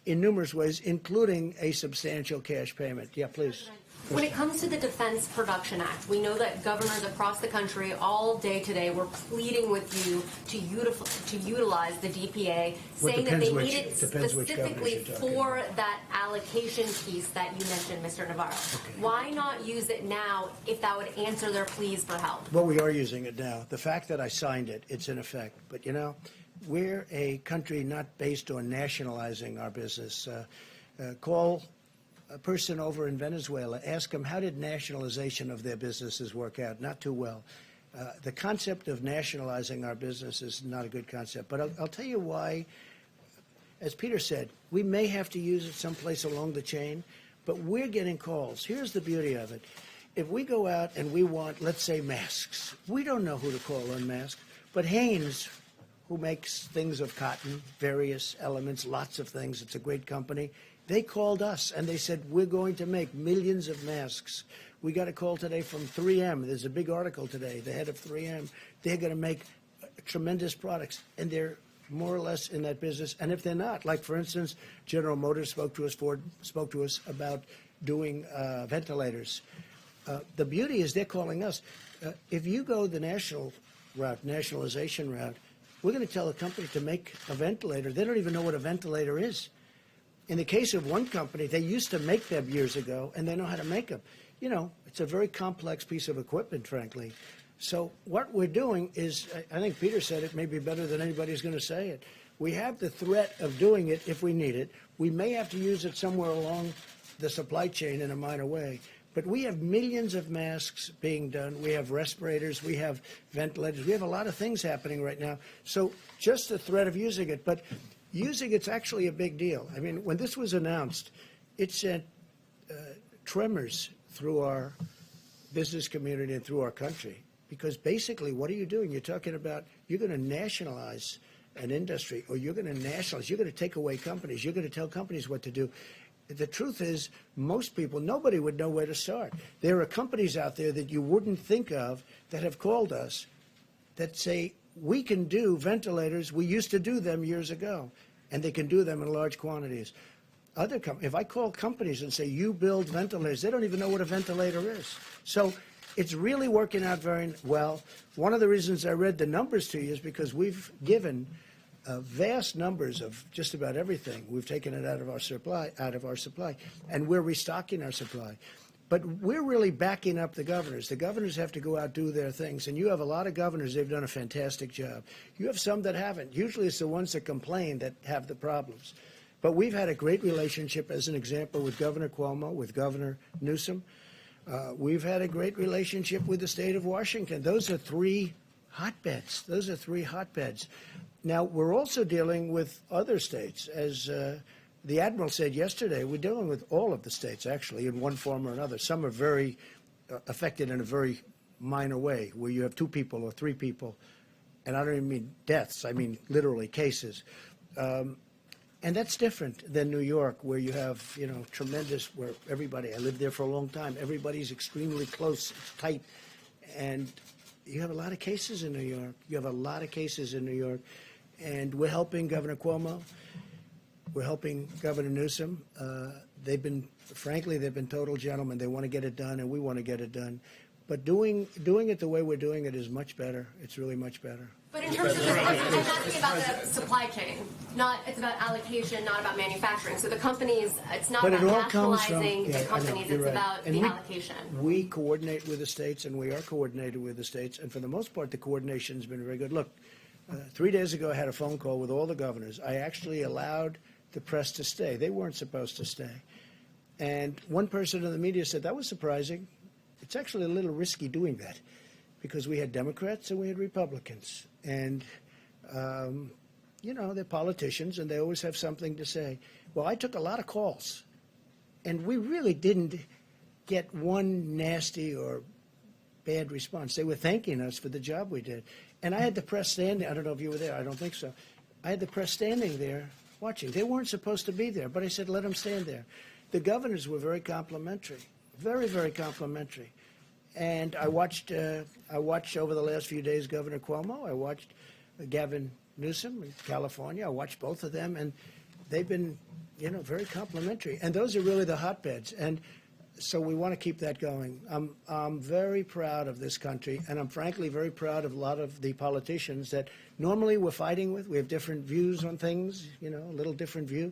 in numerous ways, including a substantial cash payment. Yeah, please. When it comes to the Defense Production Act, we know that governors across the country all day today were pleading with you to utilize the DPA, saying that they need it specifically for that allocation piece that you mentioned, Mr. Navarro. Okay. Why not use it now if that would answer their pleas for help? Well, we are using it now. The fact that I signed it, it's in effect. But, you know, we're a country not based on nationalizing our business. Call a person over in Venezuela, ask them how did nationalization of their businesses work out? Not too well. The concept of nationalizing our business is not a good concept. But I'll tell you why. As Peter said, we may have to use it someplace along the chain, but we're getting calls. Here's the beauty of it. If we go out and we want, let's say, masks, we don't know who to call on masks, but Hanes, who makes things of cotton, various elements, lots of things, it's a great company, they called us and they said, we're going to make millions of masks. We got a call today from 3M. There's a big article today, the head of 3M. They're going to make tremendous products, and they're more or less in that business. And if they're not, like, for instance, General Motors spoke to us, Ford spoke to us about doing ventilators. The beauty is they're calling us. If you go the national route, nationalization route, we're going to tell a company to make a ventilator. They don't even know what a ventilator is. In the case of one company, they used to make them years ago, and they know how to make them. You know, it's a very complex piece of equipment, frankly. So what we're doing is, I think Peter said it maybe better than anybody's going to say it. We have the threat of doing it if we need it. We may have to use it somewhere along the supply chain in a minor way. But we have millions of masks being done. We have respirators. We have ventilators. We have a lot of things happening right now. So just the threat of using it. But using it's actually a big deal. I mean, when this was announced, it sent tremors through our business community and through our country. Because basically, what are you doing? You're talking about you're going to nationalize an industry, or you're going to nationalize. You're going to take away companies. You're going to tell companies what to do. The truth is, most people, nobody would know where to start. There are companies out there that you wouldn't think of that have called us that say, we can do ventilators. We used to do them years ago, and they can do them in large quantities. If I call companies and say, you build ventilators, they don't even know what a ventilator is. So it's really working out very well. One of the reasons I read the numbers to you is because we've given vast numbers of just about everything. We've taken it out of our supply, and we're restocking our supply. But we're really backing up the governors. The governors have to go out, do their things, and you have a lot of governors. They've done a fantastic job. You have some that haven't. Usually it's the ones that complain that have the problems. But we've had a great relationship, as an example, with Governor Cuomo, with Governor Newsom. We've had a great relationship with the state of Washington. Those are three hotbeds. Now, we're also dealing with other states. As the Admiral said yesterday, we're dealing with all of the states, actually, in one form or another. Some are very affected in a very minor way, where you have 2 people or 3 people. And I don't even mean deaths. I mean literally cases. And that's different than New York, where you have, tremendous, where everybody, I lived there for a long time, everybody's extremely close, it's tight. And you have a lot of cases in New York. And we're helping Governor Cuomo. We're helping Governor Newsom. They've been total gentlemen. They want to get it done, and we want to get it done. But doing it the way we're doing it is much better. It's really much better. But in terms of I'm asking about the supply chain. It's about allocation, not about manufacturing. So the companies, it's not about nationalizing the companies, it's about the allocation. We coordinate with the states, and we are coordinated with the states. And for the most part, the coordination has been very good. Look, 3 days ago, I had a phone call with all the governors. I actually allowed the press to stay. They weren't supposed to stay. And one person in the media said, that was surprising. It's actually a little risky doing that, because we had Democrats and we had Republicans. And, they're politicians, and they always have something to say. Well, I took a lot of calls, and we really didn't get one nasty or bad response. They were thanking us for the job we did. And I had the press standing. I don't know if you were there. I don't think so. I had the press standing there watching. They weren't supposed to be there, but I said, let them stand there. The governors were very complimentary, very, very complimentary. And I watched over the last few days Governor Cuomo. I watched Gavin Newsom in California. I watched both of them, and they've been, very complimentary. And those are really the hotbeds. And so we want to keep that going. I'm very proud of this country, and I'm frankly very proud of a lot of the politicians that normally we're fighting with. We have different views on things, a little different view.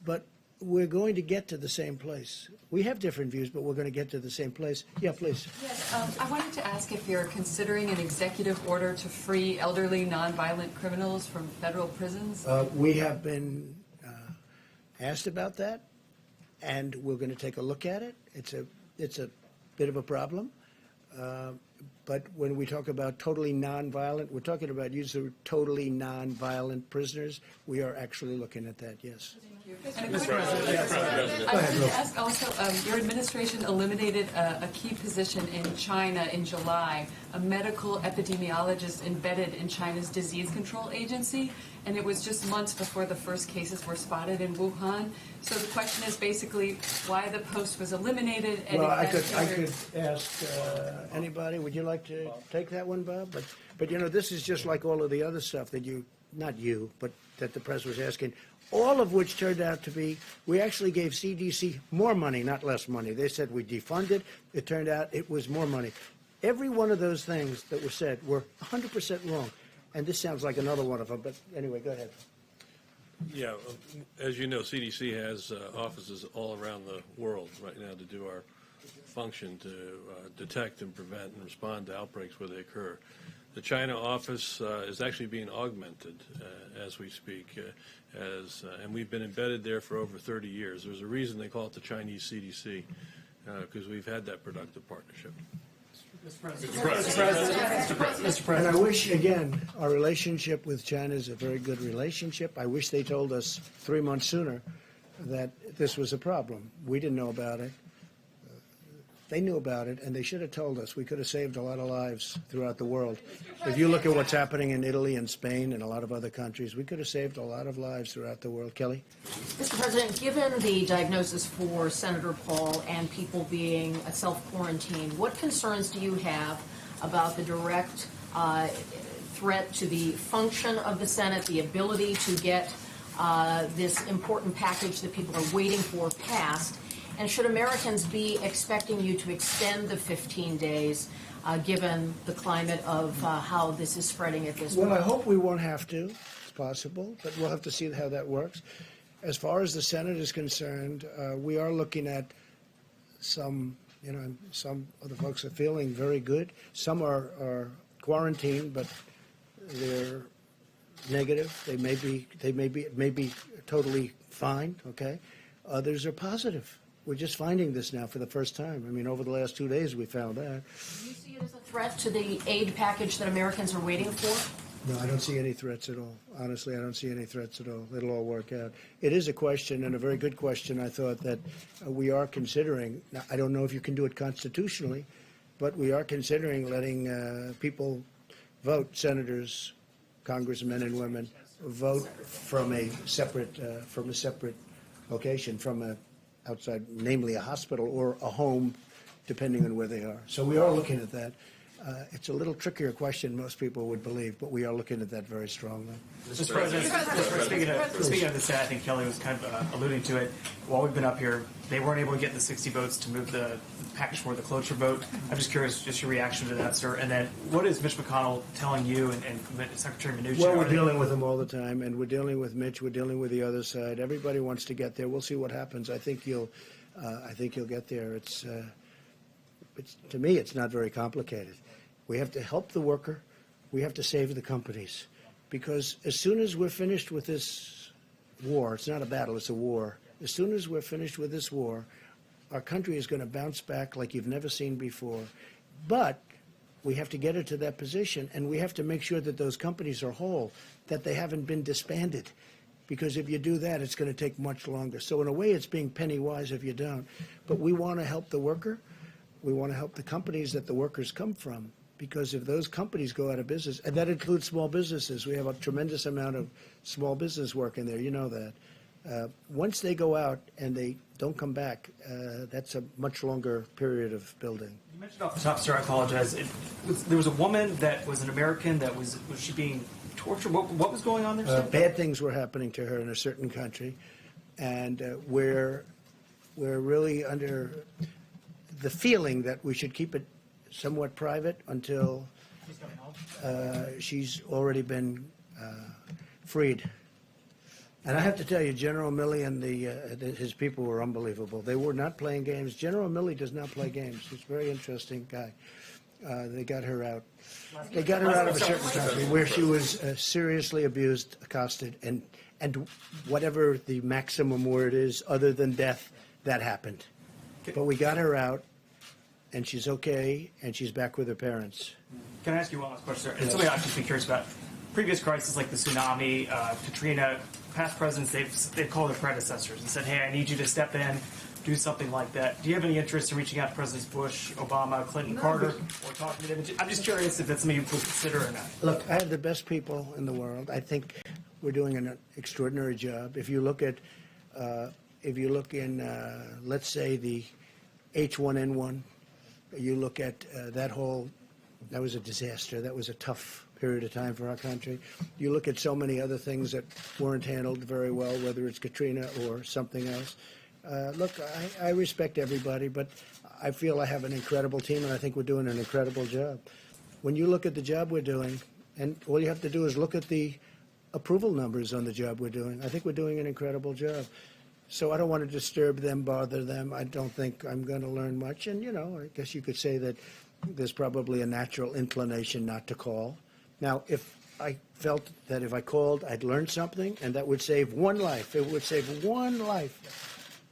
But we're going to get to the same place. We have different views, but we're going to get to the same place. Yeah, please. Yes, I wanted to ask if you're considering an executive order to free elderly nonviolent criminals from federal prisons. We have been asked about that, and we're going to take a look at it. It's a bit of a problem. But when we talk about totally nonviolent, we're talking about using totally nonviolent prisoners. We are actually looking at that, yes. And a quick I wanted to ask also, your administration eliminated a key position in China in July, a medical epidemiologist embedded in China's disease control agency, and it was just months before the first cases were spotted in Wuhan. So the question is basically why the post was eliminated. And well, I could ask anybody. Would you like to take that one, Bob? But this is just like all of the other stuff that not you, but that the press was asking. All of which turned out to be, we actually gave CDC more money, not less money. They said we defunded. It turned out it was more money. Every one of those things that were said were 100% wrong. And this sounds like another one of them. But anyway, go ahead. Yeah, as you know, CDC has offices all around the world right now to do our function to detect and prevent and respond to outbreaks where they occur. The China office is actually being augmented as we speak, and we've been embedded there for over 30 years. There's a reason they call it the Chinese CDC, because we've had that productive partnership. Mr. President. And I wish, again, our relationship with China is a very good relationship. I wish they told us 3 months sooner that this was a problem. We didn't know about it. They knew about it, and they should have told us. We could have saved a lot of lives throughout the world. If you look at what's happening in Italy and Spain and a lot of other countries, we could have saved a lot of lives throughout the world. Kelly? Mr. President, given the diagnosis for Senator Paul and people being self-quarantined, what concerns do you have about the direct threat to the function of the Senate, the ability to get this important package that people are waiting for passed? And should Americans be expecting you to extend the 15 days, given the climate of how this is spreading at this point? Well, I hope we won't have to. It's possible, but we'll have to see how that works. As far as the Senate is concerned, we are looking at some of the folks are feeling very good. Some are quarantined, but they're negative. They may be totally fine. Okay. Others are positive. We're just finding this now for the first time. I mean, over the last 2 days, we found that. Do you see it as a threat to the aid package that Americans are waiting for? No, I don't see any threats at all. Honestly, I don't see any threats at all. It'll all work out. It is a question, and a very good question, I thought, that we are considering. Now, I don't know if you can do it constitutionally, but we are considering letting people vote, senators, congressmen and women, vote from a separate location, from a outside, namely a hospital or a home, depending on where they are. So we are looking at that. It's a little trickier question, most people would believe, but we are looking at that very strongly. Mr. President, speaking of this, I think Kelly was kind of alluding to it. While we've been up here, they weren't able to get the 60 votes to move the package for the cloture vote. I'm just curious, just your reaction to that, sir. And then, what is Mitch McConnell telling you and Secretary Mnuchin? Well, we're dealing with them all the time, and we're dealing with Mitch. We're dealing with the other side. Everybody wants to get there. We'll see what happens. I think you'll get there. It's to me, it's not very complicated. We have to help the worker. We have to save the companies. Because as soon as we're finished with this war, it's not a battle, it's a war. As soon as we're finished with this war, our country is going to bounce back like you've never seen before. But we have to get it to that position, and we have to make sure that those companies are whole, that they haven't been disbanded. Because if you do that, it's going to take much longer. So in a way, it's being penny wise if you don't. But we want to help the worker. We want to help the companies that the workers come from. Because if those companies go out of business, and that includes small businesses, we have a tremendous amount of small business work in there, you know that. Once they go out and they don't come back, that's a much longer period of building. You mentioned off the top, sir, I apologize. There was a woman that was an American that was she being tortured? What was going on there? Bad things were happening to her in a certain country, and we're really under the feeling that we should keep it somewhat private until she's already been freed. And I have to tell you, General Milley and his people were unbelievable. They were not playing games. General Milley does not play games. He's a very interesting guy. They got her out. They got her out of a certain country where she was seriously abused, accosted, and whatever the maximum word is, other than death, that happened. But we got her out. And she's okay, and she's back with her parents. Can I ask you one last question, sir? And something I'd just be curious about. Previous crises like the tsunami, Katrina, past presidents, they've called their predecessors and said, hey, I need you to step in, do something like that. Do you have any interest in reaching out to Presidents Bush, Obama, Clinton, Carter, or talking to them? I'm just curious if that's something you would consider or not. Look, I have the best people in the world. I think we're doing an extraordinary job. If you look at, let's say, the H1N1, you look at that was a disaster. That was a tough period of time for our country. You look at so many other things that weren't handled very well, whether it's Katrina or something else. Look, I respect everybody, but I feel I have an incredible team, and I think we're doing an incredible job. When you look at the job we're doing, and all you have to do is look at the approval numbers on the job we're doing, I think we're doing an incredible job. So I don't want to disturb them, bother them. I don't think I'm going to learn much. And, I guess you could say that there's probably a natural inclination not to call. Now, if I felt that if I called, I'd learn something, and that would save one life. It would save one life.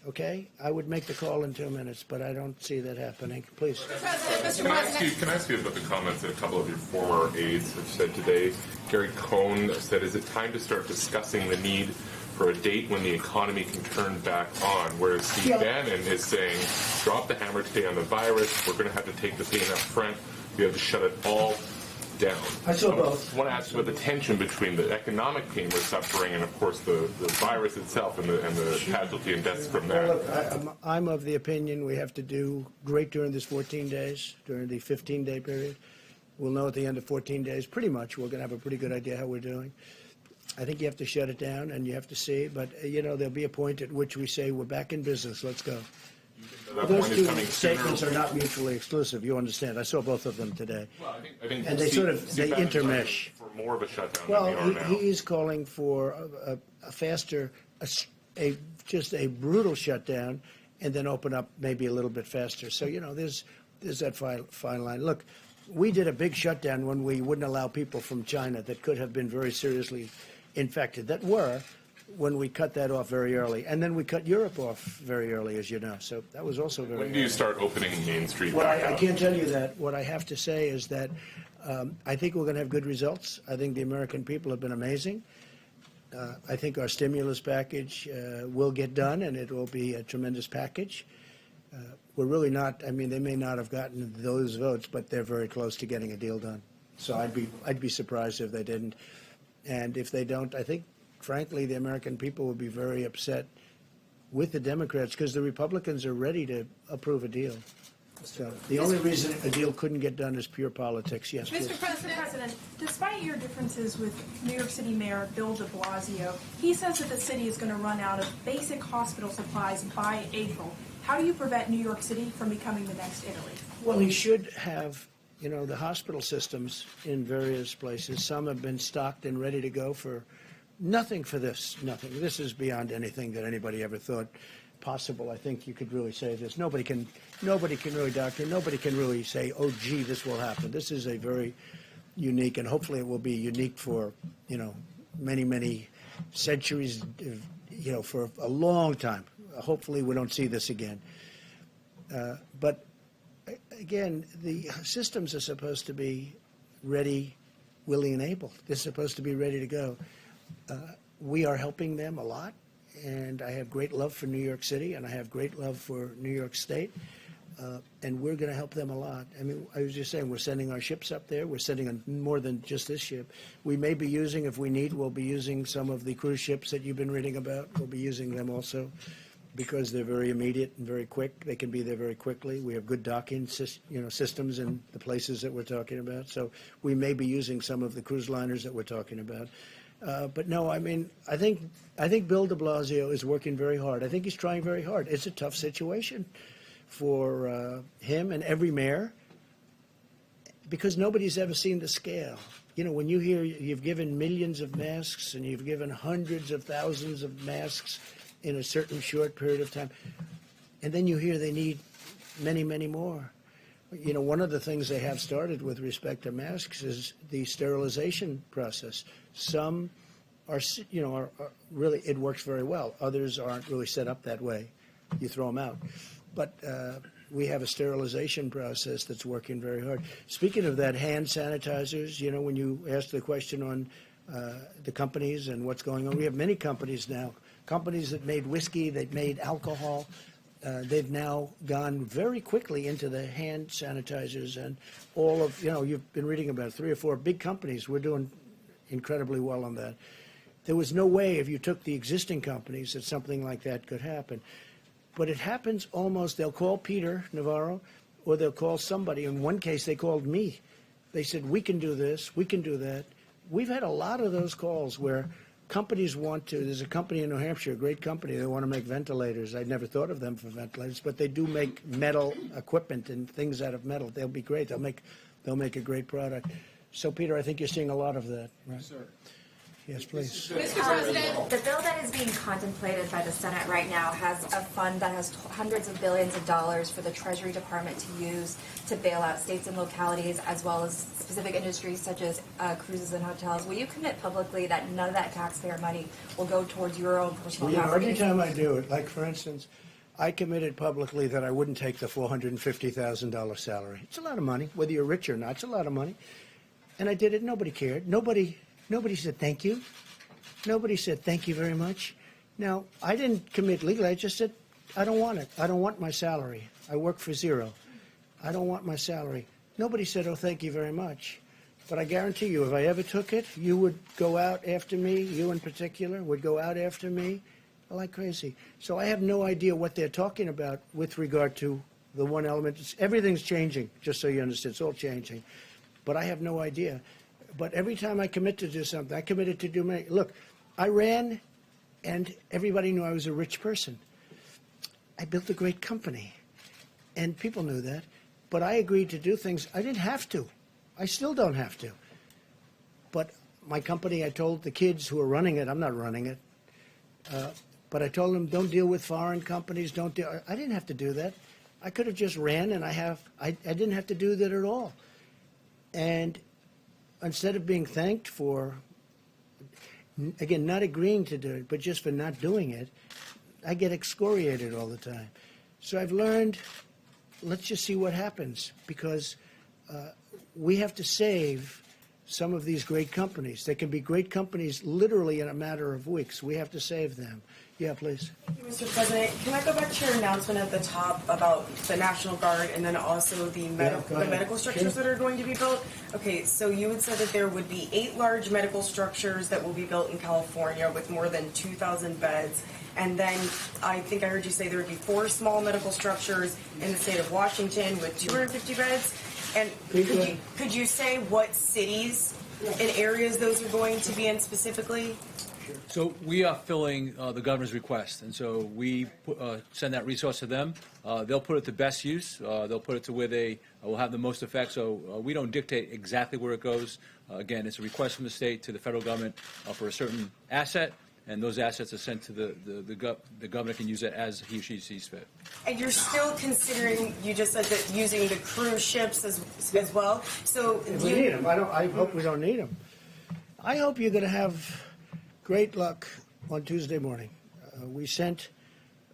Okay? I would make the call in 2 minutes, but I don't see that happening. Please. Can I ask you about the comments that a couple of your former aides have said today? Gary Cohn said, is it time to start discussing the need for a date when the economy can turn back on? Whereas Steve Bannon is saying, drop the hammer today on the virus. We're going to have to take the pain up front. We have to shut it all down. I saw both. I want to ask you about the tension between the economic pain we're suffering and, of course, the virus itself and the casualty and deaths from that. Well, look, I'm of the opinion we have to do great during this 14 days, during the 15-day period. We'll know at the end of 14 days, pretty much, we're going to have a pretty good idea how we're doing. I think you have to shut it down and you have to see, but, there'll be a point at which we say we're back in business, let's go. That Those point two is coming statements sooner. are not mutually exclusive, you understand. I saw both of them today. Well, I think And they Steve Bannon's intermesh. calling for more of a shutdown Well, than we are now. he is calling for a faster, just a brutal shutdown, and then open up maybe a little bit faster. So, there's that fine line. Look, we did a big shutdown when we wouldn't allow people from China that could have been very seriously infected, when we cut that off very early. And then we cut Europe off very early, as you know. So that was also very When do you start opening Main Street Well, back I up? can't tell you that. What I have to say is that I think we're going to have good results. I think the American people have been amazing. I think our stimulus package will get done, and it will be a tremendous package. We're really not, they may not have gotten those votes, but they're very close to getting a deal done. So I'd be surprised if they didn't. And if they don't, I think, frankly, the American people will be very upset with the Democrats because the Republicans are ready to approve a deal. So the only reason a deal couldn't get done is pure politics. Yes, please. Mr. President, despite your differences with New York City Mayor Bill de Blasio, he says that the city is going to run out of basic hospital supplies by April. How do you prevent New York City from becoming the next Italy? Well, he should have, the hospital systems in various places. Some have been stocked and ready to go for nothing for this, nothing. This is beyond anything that anybody ever thought possible. I think you could really say this. Nobody can really, doctor, nobody can really say, oh, gee, this will happen. This is a very unique, and hopefully it will be unique for, many, many centuries, for a long time. Hopefully we don't see this again. But again, the systems are supposed to be ready, willing, and able. They're supposed to be ready to go. We are helping them a lot, and I have great love for New York City, and I have great love for New York State, and we're going to help them a lot. I was just saying, we're sending our ships up there. We're sending more than just this ship. We may be using, if we need, we'll be using some of the cruise ships that you've been reading about. We'll be using them also because they're very immediate and very quick. They can be there very quickly. We have good docking systems in the places that we're talking about. So we may be using some of the cruise liners that we're talking about. But no, I think Bill de Blasio is working very hard. I think he's trying very hard. It's a tough situation for him and every mayor because nobody's ever seen the scale. When you hear you've given millions of masks and you've given hundreds of thousands of masks in a certain short period of time, and then you hear they need many, many more. One of the things they have started with respect to masks is the sterilization process. Some are really, it works very well. Others aren't really set up that way. You throw them out. But we have a sterilization process that's working very hard. Speaking of that, hand sanitizers, when you asked the question on the companies and what's going on, we have many companies now, companies that made whiskey, that made alcohol. They've now gone very quickly into the hand sanitizers and all of, you've been reading about 3 or 4 big companies. We're doing incredibly well on that. There was no way if you took the existing companies that something like that could happen. But it happens almost, they'll call Peter Navarro or they'll call somebody. In one case, they called me. They said, we can do this, we can do that. We've had a lot of those calls where companies want to, there's a company in New Hampshire, a great company, they want to make ventilators. I'd never thought of them for ventilators, but they do make metal equipment and things out of metal. They'll be great. They'll make a great product. So, Peter, I think you're seeing a lot of that, right? Yes, sir. Yes, please. Mr. President. The bill that is being contemplated by the Senate right now has a fund that has hundreds of billions of dollars for the Treasury Department to use to bail out states and localities, as well as specific industries such as cruises and hotels. Will you commit publicly that none of that taxpayer money will go towards your own personal Well, property? every time I do it, like for instance, I committed publicly that I wouldn't take the $450,000 salary. It's a lot of money, whether you're rich or not. It's a lot of money. And I did it. Nobody cared. Nobody said thank you. Nobody said thank you very much. Now, I didn't commit legally. I just said I don't want it. I don't want my salary. I work for zero. I don't want my salary. Nobody said, oh, thank you very much. But I guarantee you, if I ever took it, you would go out after me, you in particular, would go out after me like crazy. So I have no idea what they're talking about with regard to the one element. Everything's changing, just so you understand. It's all changing. But I have no idea. But every time I commit to do something, I committed to do many. Look, I ran, and everybody knew I was a rich person. I built a great company, and people knew that. But I agreed to do things I didn't have to. I still don't have to. But my company, I told the kids who are running it, I'm not running it, but I told them, don't deal with foreign companies, don't deal. I didn't have to do that. I could have just ran, and I didn't have to do that at all. And instead of being thanked for, again, not agreeing to do it, but just for not doing it, I get excoriated all the time. So I've learned, let's just see what happens, because we have to save some of these great companies. They can be great companies literally in a matter of weeks. We have to save them. Yeah, please. Thank you, Mr. President. Can I go back to your announcement at the top about the National Guard and then also the medical structures that are going to be built? Okay, so you had said that there would be 8 large medical structures that will be built in California with more than 2,000 beds. And then I think I heard you say there would be 4 small medical structures in the state of Washington with 250 beds. And could you say what cities and areas those are going to be in specifically? So we are filling the governor's request, and so we send that resource to them. They'll put it to best use. They'll put it to where they will have the most effect. So we don't dictate exactly where it goes. Again, it's a request from the state to the federal government for a certain asset, and those assets are sent to the governor can use it as he or she sees fit. And you're still considering, you just said that using the cruise ships as well. So If we need them. I hope we don't need them. I hope you're going to have great luck on Tuesday morning. We sent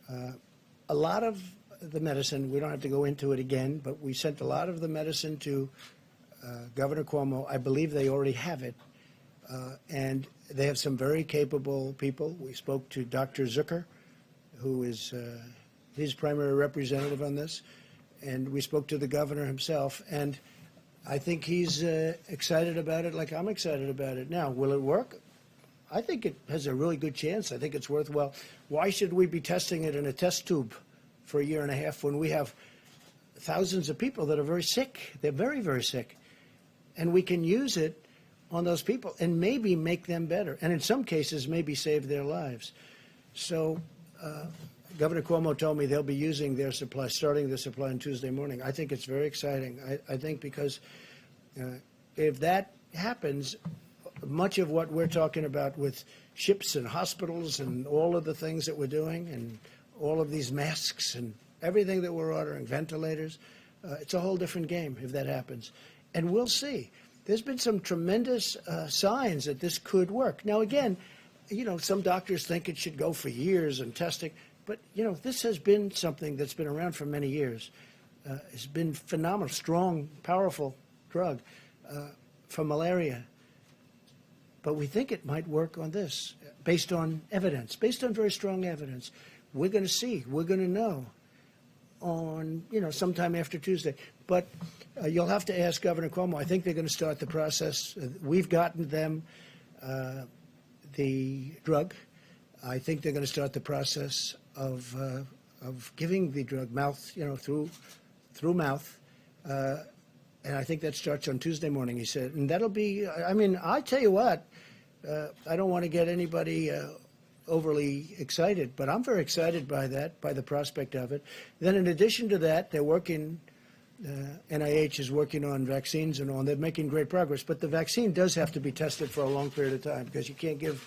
a lot of the medicine. We don't have to go into it again, but we sent a lot of the medicine to Governor Cuomo. I believe they already have it. And they have some very capable people. We spoke to Dr. Zucker, who is his primary representative on this. And we spoke to the governor himself. And I think he's excited about it like I'm excited about it. Now, will it work? I think it has a really good chance. I think it's worthwhile. Why should we be testing it in a test tube for a year and a half when we have thousands of people that are very sick? They're very, very sick. And we can use it on those people and maybe make them better. And in some cases, maybe save their lives. So Governor Cuomo told me they'll be using their supply, starting the supply on Tuesday morning. I think it's very exciting. I think because if that happens, much of what we're talking about with ships and hospitals and all of the things that we're doing and all of these masks and everything that we're ordering, ventilators, it's a whole different game if that happens. And we'll see. There's been some tremendous signs that this could work. Now, again, you know, some doctors think it should go for years and testing. But, you know, this has been something that's been around for many years. It's been phenomenal, strong, powerful drug for malaria. But we think it might work on this, based on evidence, based on very strong evidence. We're going to see. We're going to know on, you know, sometime after Tuesday. But you'll have to ask Governor Cuomo. I think they're going to start the process. We've gotten them the drug. I think they're going to start the process of giving the drug mouth, you know, through mouth. And I think that starts on Tuesday morning, he said. And that'll be, I mean, I tell you what, I don't want to get anybody overly excited, but I'm very excited by that, by the prospect of it. Then in addition to that, they're working NIH is working on vaccines and all, and they're making great progress. But the vaccine does have to be tested for a long period of time because you can't give,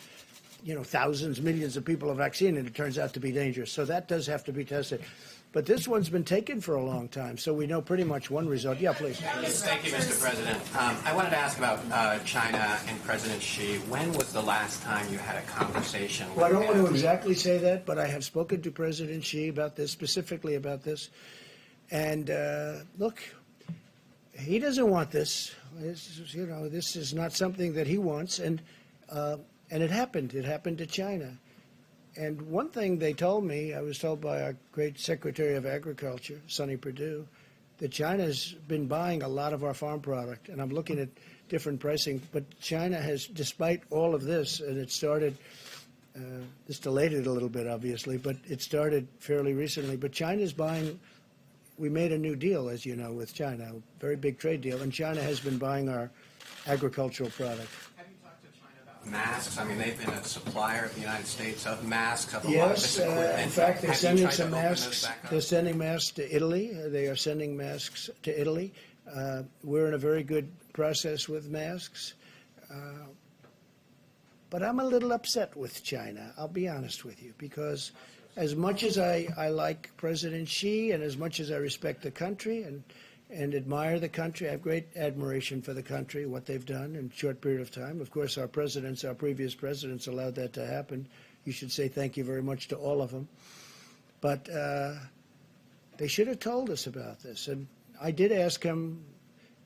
thousands, millions of people a vaccine and it turns out to be dangerous. So that does have to be tested. But this one's been taken for a long time, so we know pretty much one result. Yeah, please. Thank you, Mr. President. I wanted to ask about China and President Xi. When was the last time you had a conversation with him? Well, I don't want to exactly say that, but I have spoken to President Xi about this, specifically about this. And look, he doesn't want this. This is not something that he wants. And it happened. It happened to China. And one thing they told me, I was told by our great Secretary of Agriculture, Sonny Perdue, that China's been buying a lot of our farm product. And I'm looking at different pricing. But China has, despite all of this, and it started, this delayed it a little bit, obviously, but it started fairly recently. But China's buying, we made a new deal, as you know, with China, a very big trade deal. And China has been buying our agricultural product. Masks. I mean, they've been a supplier of the United States of masks, of a lot of this Yes, equipment. in fact, they're Have you sending tried to some open those masks. back up? They're sending masks to Italy. They are sending masks to Italy. We're in a very good process with masks. But I'm a little upset with China, I'll be honest with you, because as much as I like President Xi and as much as I respect the country and admire the country, I have great admiration for the country, what they've done in a short period of time. Of course, our previous presidents allowed that to happen. You should say thank you very much to all of them. But they should have told us about this. And I did ask him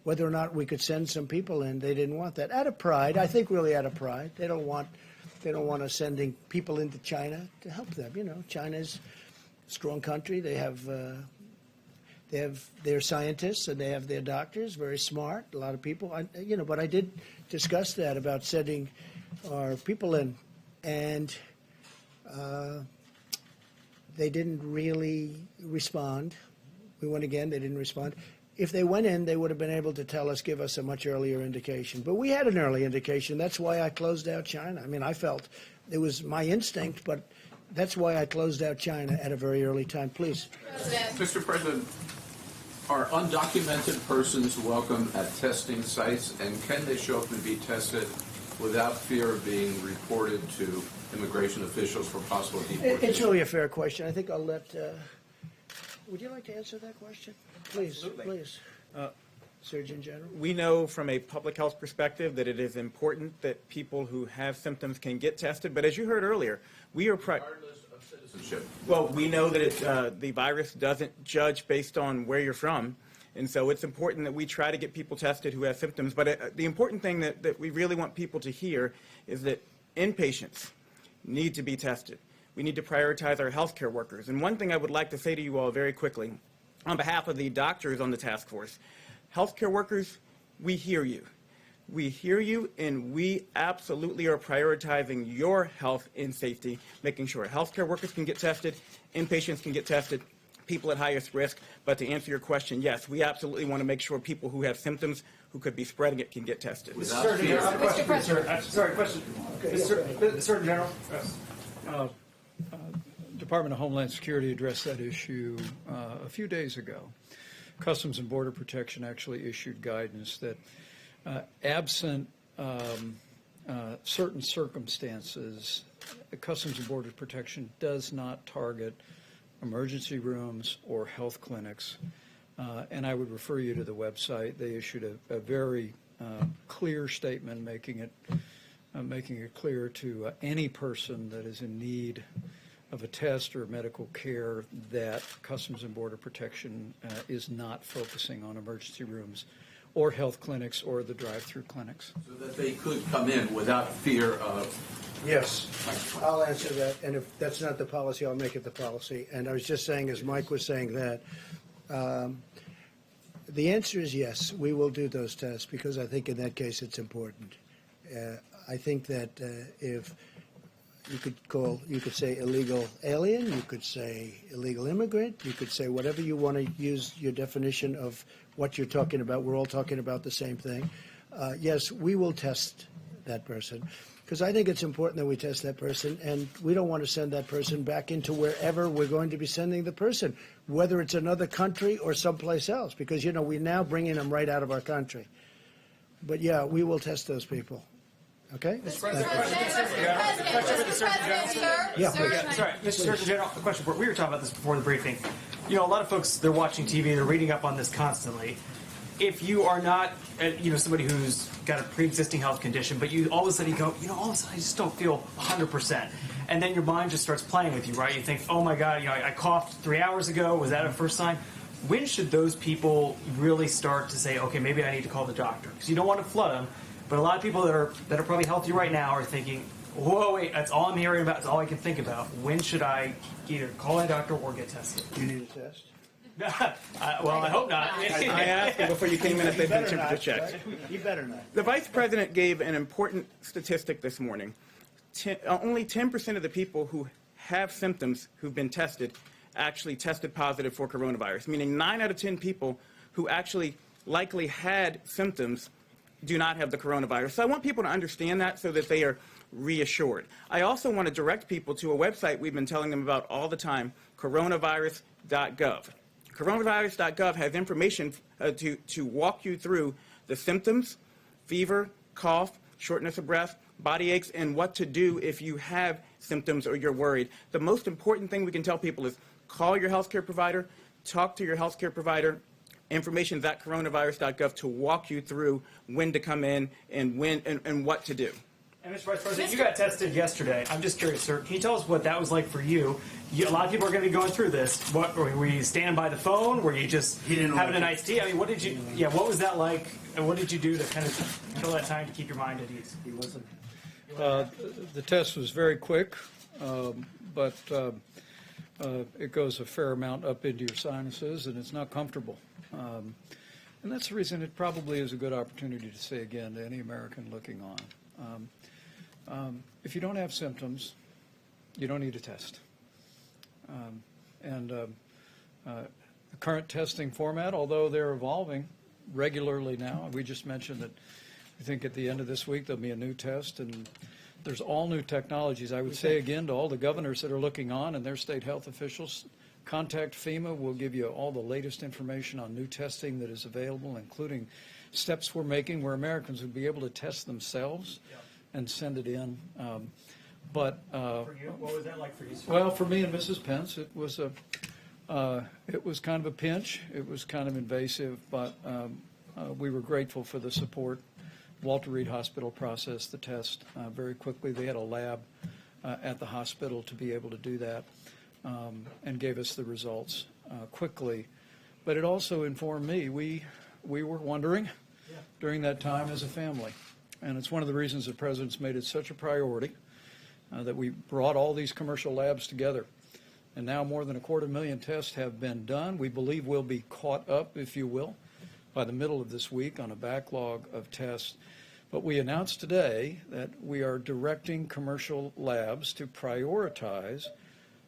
whether or not we could send some people in. They didn't want that. Out of pride, I think really out of pride. They don't want us sending people into China to help them. China's a strong country. They have their scientists and they have their doctors, very smart, a lot of people. But I did discuss that about sending our people in, and they didn't really respond. We went again, they didn't respond. If they went in, they would have been able to give us a much earlier indication. But we had an early indication. That's why I closed out China. I mean, I felt it was my instinct, but that's why I closed out China at a very early time. Please. Mr. President, are undocumented persons welcome at testing sites, and can they show up and be tested without fear of being reported to immigration officials for possible deportation? It's really a fair question. I think I'll let. Would you like to answer that question? Please, Absolutely. Please. Surgeon General. We know from a public health perspective that it is important that people who have symptoms can get tested. But as you heard earlier, we are regardless of citizenship. well. We know that the virus doesn't judge based on where you're from, and so it's important that we try to get people tested who have symptoms. But the important thing that we really want people to hear is that inpatients need to be tested. We need to prioritize our healthcare workers. And one thing I would like to say to you all very quickly, on behalf of the doctors on the task force, healthcare workers, we hear you. We hear you, and we absolutely are prioritizing your health and safety, making sure healthcare workers can get tested, inpatients can get tested, people at highest risk. But to answer your question, yes, we absolutely want to make sure people who have symptoms who could be spreading it can get tested. Mr. President, sorry, question. Surgeon General. Department of Homeland Security addressed that issue a few days ago. Customs and Border Protection actually issued guidance that absent certain circumstances, Customs and Border Protection does not target emergency rooms or health clinics. And I would refer you to the website. They issued a very clear statement making it clear to any person that is in need of a test or medical care that Customs and Border Protection is not focusing on emergency rooms or health clinics or the drive-through clinics. So that they could come in without fear of... Yes, I'll answer that. And if that's not the policy, I'll make it the policy. And I was just saying, as Mike was saying that, the answer is yes, we will do those tests because I think in that case it's important. I think that if you could say illegal alien, you could say illegal immigrant, you could say whatever you want to use your definition of what you're talking about. We're all talking about the same thing. Yes, we will test that person. Because because I think it's important that we test that person, and we don't want to send that person back into wherever we're going to be sending the person, whether it's another country or someplace else, because, we're now bringing them right out of our country. But, yeah, we will test those people. Okay? Yeah, please. Sorry, Mr. Surgeon General, a question. We were talking about this before the briefing. A lot of folks, they're watching TV, they're reading up on this constantly. If you are not, somebody who's got a pre-existing health condition, but you all of a sudden you go, all of a sudden I just don't feel 100%. And then your mind just starts playing with you, right? You think, oh my God, I coughed 3 hours ago. Was that a first sign? When should those people really start to say, okay, maybe I need to call the doctor? Because you don't want to flood them. But a lot of people that are probably healthy right now are thinking, whoa, wait, that's all I'm hearing about. That's all I can think about. When should I either call a doctor or get tested? You need a test? Well, I hope not. I asked you before you came in if they've been temperature checked. You better not. The Vice President gave an important statistic this morning. Only 10% of the people who have symptoms who've been tested actually tested positive for coronavirus, meaning 9 out of 10 people who actually likely had symptoms do not have the coronavirus. So I want people to understand that so that they are reassured. I also want to direct people to a website we've been telling them about all the time, coronavirus.gov. Coronavirus.gov has information to walk you through the symptoms, fever, cough, shortness of breath, body aches, and what to do if you have symptoms or you're worried. The most important thing we can tell people is call your healthcare provider, talk to your healthcare provider. Information is at coronavirus.gov to walk you through when to come in and when and what to do. And Mr. Vice President, you got tested yesterday. I'm just curious, sir. Can you tell us what that was like for you? A lot of people are going to be going through this. What were you standing by the phone? Were you just having a nice tea? I mean, what did you? Yeah, what was that like? And what did you do to kind of kill that time to keep your mind at ease? He wasn't. The test was very quick, but it goes a fair amount up into your sinuses, and it's not comfortable. And that's the reason it probably is a good opportunity to say again to any American looking on. If you don't have symptoms, you don't need a test. The current testing format, although they're evolving regularly now, we just mentioned that I think at the end of this week there'll be a new test, and there's all new technologies. I would say again to all the governors that are looking on and their state health officials, contact FEMA. We'll give you all the latest information on new testing that is available, including steps we're making where Americans would be able to test themselves and send it in. For you, what was that like for you? Well, for me and Mrs. Pence, it was kind of a pinch. It was kind of invasive, but we were grateful for the support. Walter Reed Hospital processed the test very quickly. They had a lab at the hospital to be able to do that. And gave us the results quickly. But it also informed me. We were wondering during that time as a family. And it's one of the reasons the President's made it such a priority that we brought all these commercial labs together. And now more than 250,000 tests have been done. We believe we'll be caught up, if you will, by the middle of this week on a backlog of tests. But we announced today that we are directing commercial labs to prioritize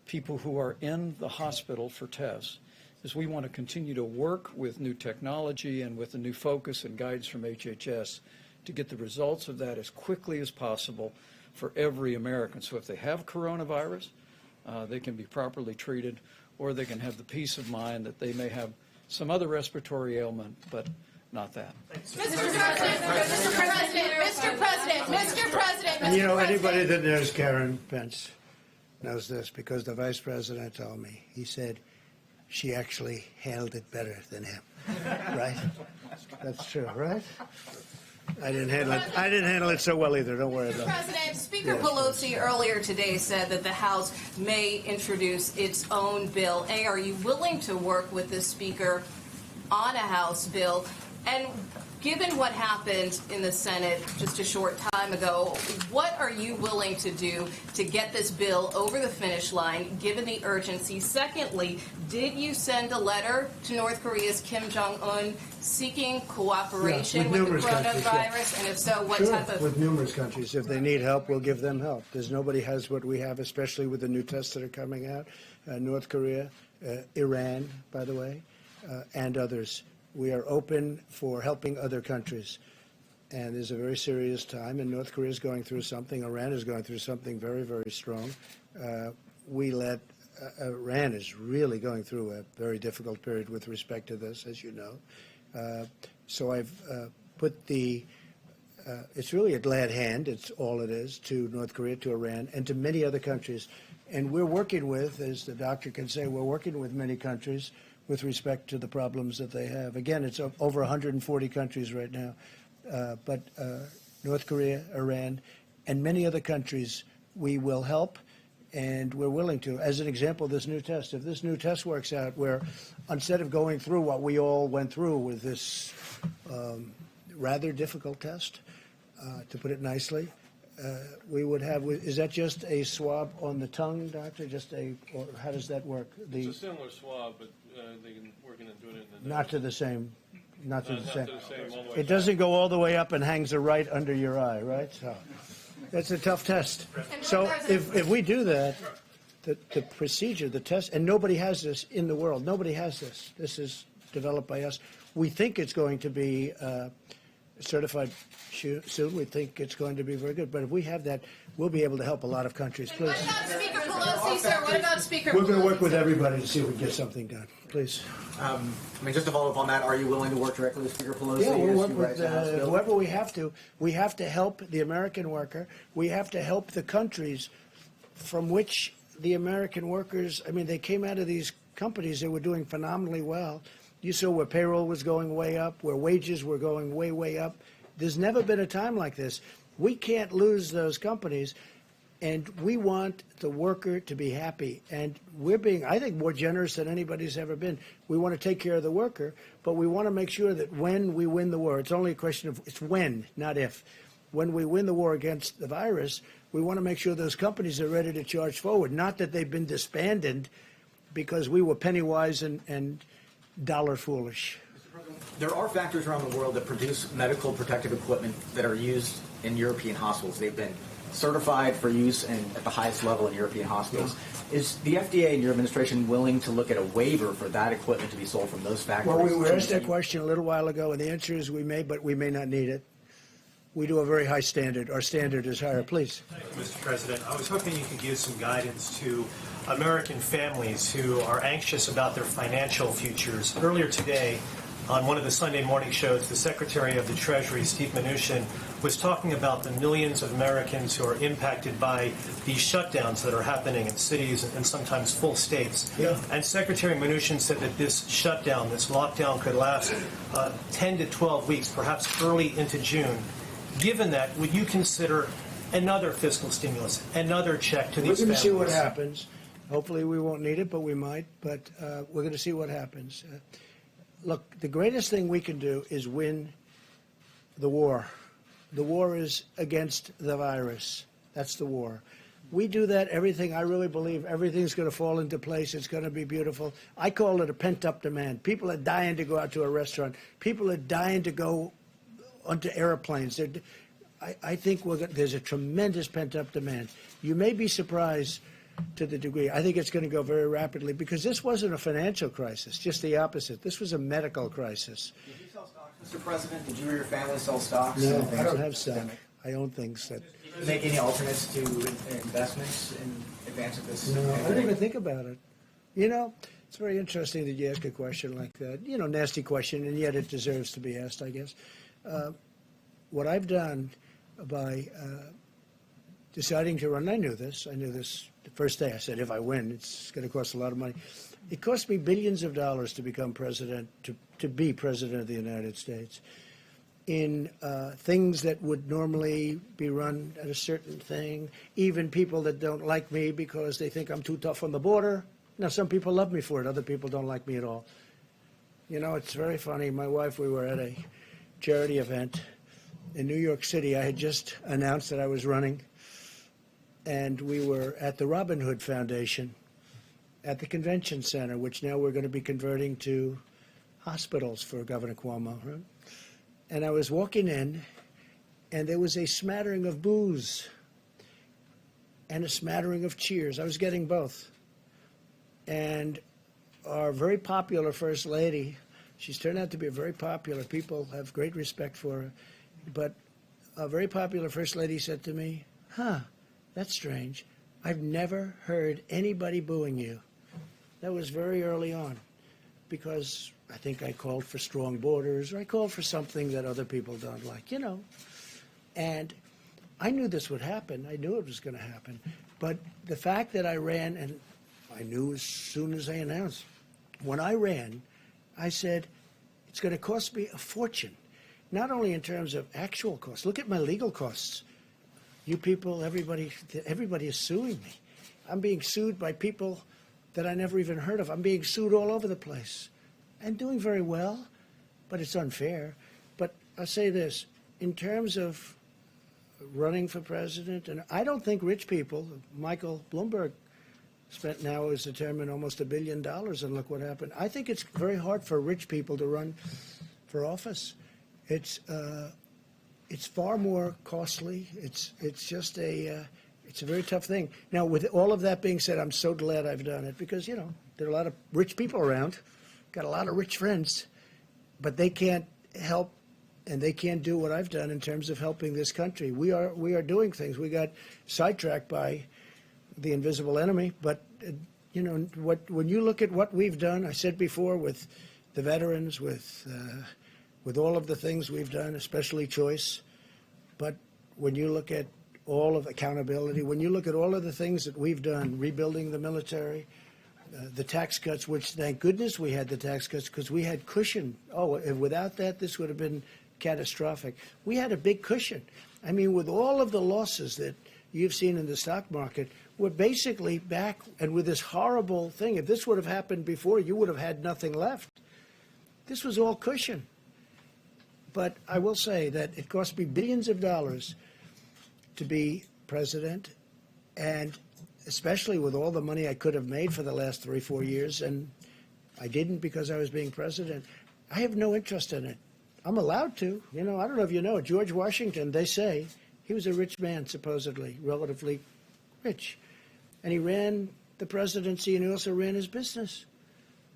people who are in the hospital for tests, is we want to continue to work with new technology and with the new focus and guidance from HHS to get the results of that as quickly as possible for every American. So if they have coronavirus, they can be properly treated, or they can have the peace of mind that they may have some other respiratory ailment, but not that. Mr. President. And anybody that knows Karen Pence knows this, because the Vice President told me. He said she actually handled it better than him. Right? That's true, right? I didn't handle it so well either. Don't worry about it. President, Speaker Pelosi earlier today said that the House may introduce its own bill. Are you willing to work with the Speaker on a House bill? And given what happened in the Senate just a short time ago, what are you willing to do to get this bill over the finish line, given the urgency? Secondly, did you send a letter to North Korea's Kim Jong-un seeking cooperation with the coronavirus? And if so, what type of... With numerous countries. If they need help, we'll give them help. There's nobody has what we have, especially with the new tests that are coming out. North Korea, Iran, by the way, and others. We are open for helping other countries. and there's a very serious time, and North Korea is going through something. Iran is going through something very, very strong. Iran is really going through a very difficult period with respect to this, as you know. So I've put it's really a glad hand, it's all it is, to North Korea, to Iran, and to many other countries. And we're working with, as the doctor can say, we're working with many countries with respect to the problems that they have. Again, it's over 140 countries right now. But North Korea, Iran, and many other countries, we will help, and we're willing to. As an example, this new test, if this new test works out, where instead of going through what we all went through with this rather difficult test, to put it nicely, we would have, is that just a swab on the tongue, doctor? Or how does that work? It's a similar swab, but we're going to do it in the Not to the same. Not to the same. all the way It doesn't go all the way up and hangs right under your eye, right? So that's a tough test. So if we do that, the procedure, the test, and nobody has this in the world. Nobody has this. This is developed by us. We think it's going to be certified soon. We think it's going to be very good. But if we have that, we'll be able to help a lot of countries. Please. What about Speaker Pelosi, sir? What about Speaker We're going to Pelosi? work with everybody to see if we can get something done. Please. I mean, just to follow up on that, are you willing to work directly with Speaker Pelosi? Yeah, we'll as work you with write the House bill? whoever we have to. We have to help the American worker. We have to help the countries from which the American workers, I mean, they came out of these companies that were doing phenomenally well. You saw where payroll was going way up, where wages were going way, way up. There's never been a time like this. We can't lose those companies, and we want the worker to be happy. And we're being, I think, more generous than anybody's ever been. We want to take care of the worker, but we want to make sure that when we win the war, it's only a question of, it's when, not if. When we win the war against the virus, we want to make sure those companies are ready to charge forward, not that they've been disbanded because we were penny wise and dollar foolish. There are factories around the world that produce medical protective equipment that are used in European hospitals. They've been certified for use at the highest level in European hospitals. Is the FDA and your administration willing to look at a waiver for that equipment to be sold from those factories? Well, we were asked that question a little while ago, and the answer is we may, but we may not need it. We do a very high standard. Our standard is higher. Please. Thank you, Mr. President. I was hoping you could give some guidance to American families who are anxious about their financial futures. Earlier today, on one of the Sunday morning shows, the Secretary of the Treasury, Steve Mnuchin, was talking about the millions of Americans who are impacted by these shutdowns that are happening in cities and sometimes full states. Yeah. And Secretary Mnuchin said that this shutdown, this lockdown, could last 10 to 12 weeks, perhaps early into June. Given that, would you consider another fiscal stimulus, another check to these families? We're going to see what happens. Hopefully we won't need it, but we might. But we're going to see what happens. Look, the greatest thing we can do is win the war. The war is against the virus. That's the war. We do that, I really believe everything's going to fall into place. It's going to be beautiful. I call it a pent-up demand. People are dying to go out to a restaurant. People are dying to go onto airplanes. I think there's a tremendous pent-up demand. You may be surprised to the degree. I think it's going to go very rapidly because this wasn't a financial crisis, just the opposite. This was a medical crisis. Did you sell stocks, Mr. President? Did you or your family sell stocks? No, I don't have stock. I own things that... Did you make any alternates to investments in advance of this? No, I didn't even think about it. You know, it's very interesting that you ask a question like that. You know, nasty question, and yet it deserves to be asked, I guess. What I've done by deciding to run, I knew this the first day. I said, if I win, it's going to cost a lot of money. It cost me billions of dollars to become president, to be president of the United States, in things that would normally be run at a certain thing, even people that don't like me because they think I'm too tough on the border. Now, some people love me for it. Other people don't like me at all. You know, it's very funny. My wife, we were at a charity event in New York City. I had just announced that I was running, and we were at the Robin Hood Foundation at the convention center, which now we're going to be converting to hospitals for Governor Cuomo. Right? And I was walking in, and there was a smattering of boos and a smattering of cheers. I was getting both. And our very popular First Lady, she's turned out to be very popular. People have great respect for her. but a very popular First Lady said to me, that's strange. I've never heard anybody booing you. That was very early on, because I think I called for strong borders, or I called for something that other people don't like, And I knew this would happen. I knew it was going to happen. But the fact that I ran, and I knew as soon as I announced, when I ran, I said, it's going to cost me a fortune, not only in terms of actual costs. Look at my legal costs. You people, everybody is suing me. I'm being sued by people that I never even heard of. I'm being sued all over the place and doing very well, but it's unfair. But I'll say this, in terms of running for president, and I don't think rich people, Michael Bloomberg spent now as determined almost $1 billion, and look what happened. I think it's very hard for rich people to run for office. It's far more costly. It's just it's a very tough thing. Now, with all of that being said, I'm so glad I've done it because, there are a lot of rich people around, got a lot of rich friends, but they can't help and they can't do what I've done in terms of helping this country. We are doing things. We got sidetracked by the invisible enemy, but when you look at what we've done, I said before with the veterans, with all of the things we've done, especially choice, but when you look at all of accountability, when you look at all of the things that we've done, rebuilding the military, the tax cuts, which thank goodness we had the tax cuts because we had cushion. Oh, without that, this would have been catastrophic. We had a big cushion. I mean, with all of the losses that you've seen in the stock market, we're basically back, and with this horrible thing, if this would have happened before, you would have had nothing left. This was all cushion. But I will say that it cost me billions of dollars to be president, and especially with all the money I could have made for the last 3-4 years, and I didn't because I was being president. I have no interest in it. I'm allowed to. I don't know if you know, George Washington, they say, he was a rich man, supposedly, relatively rich. And he ran the presidency, and he also ran his business.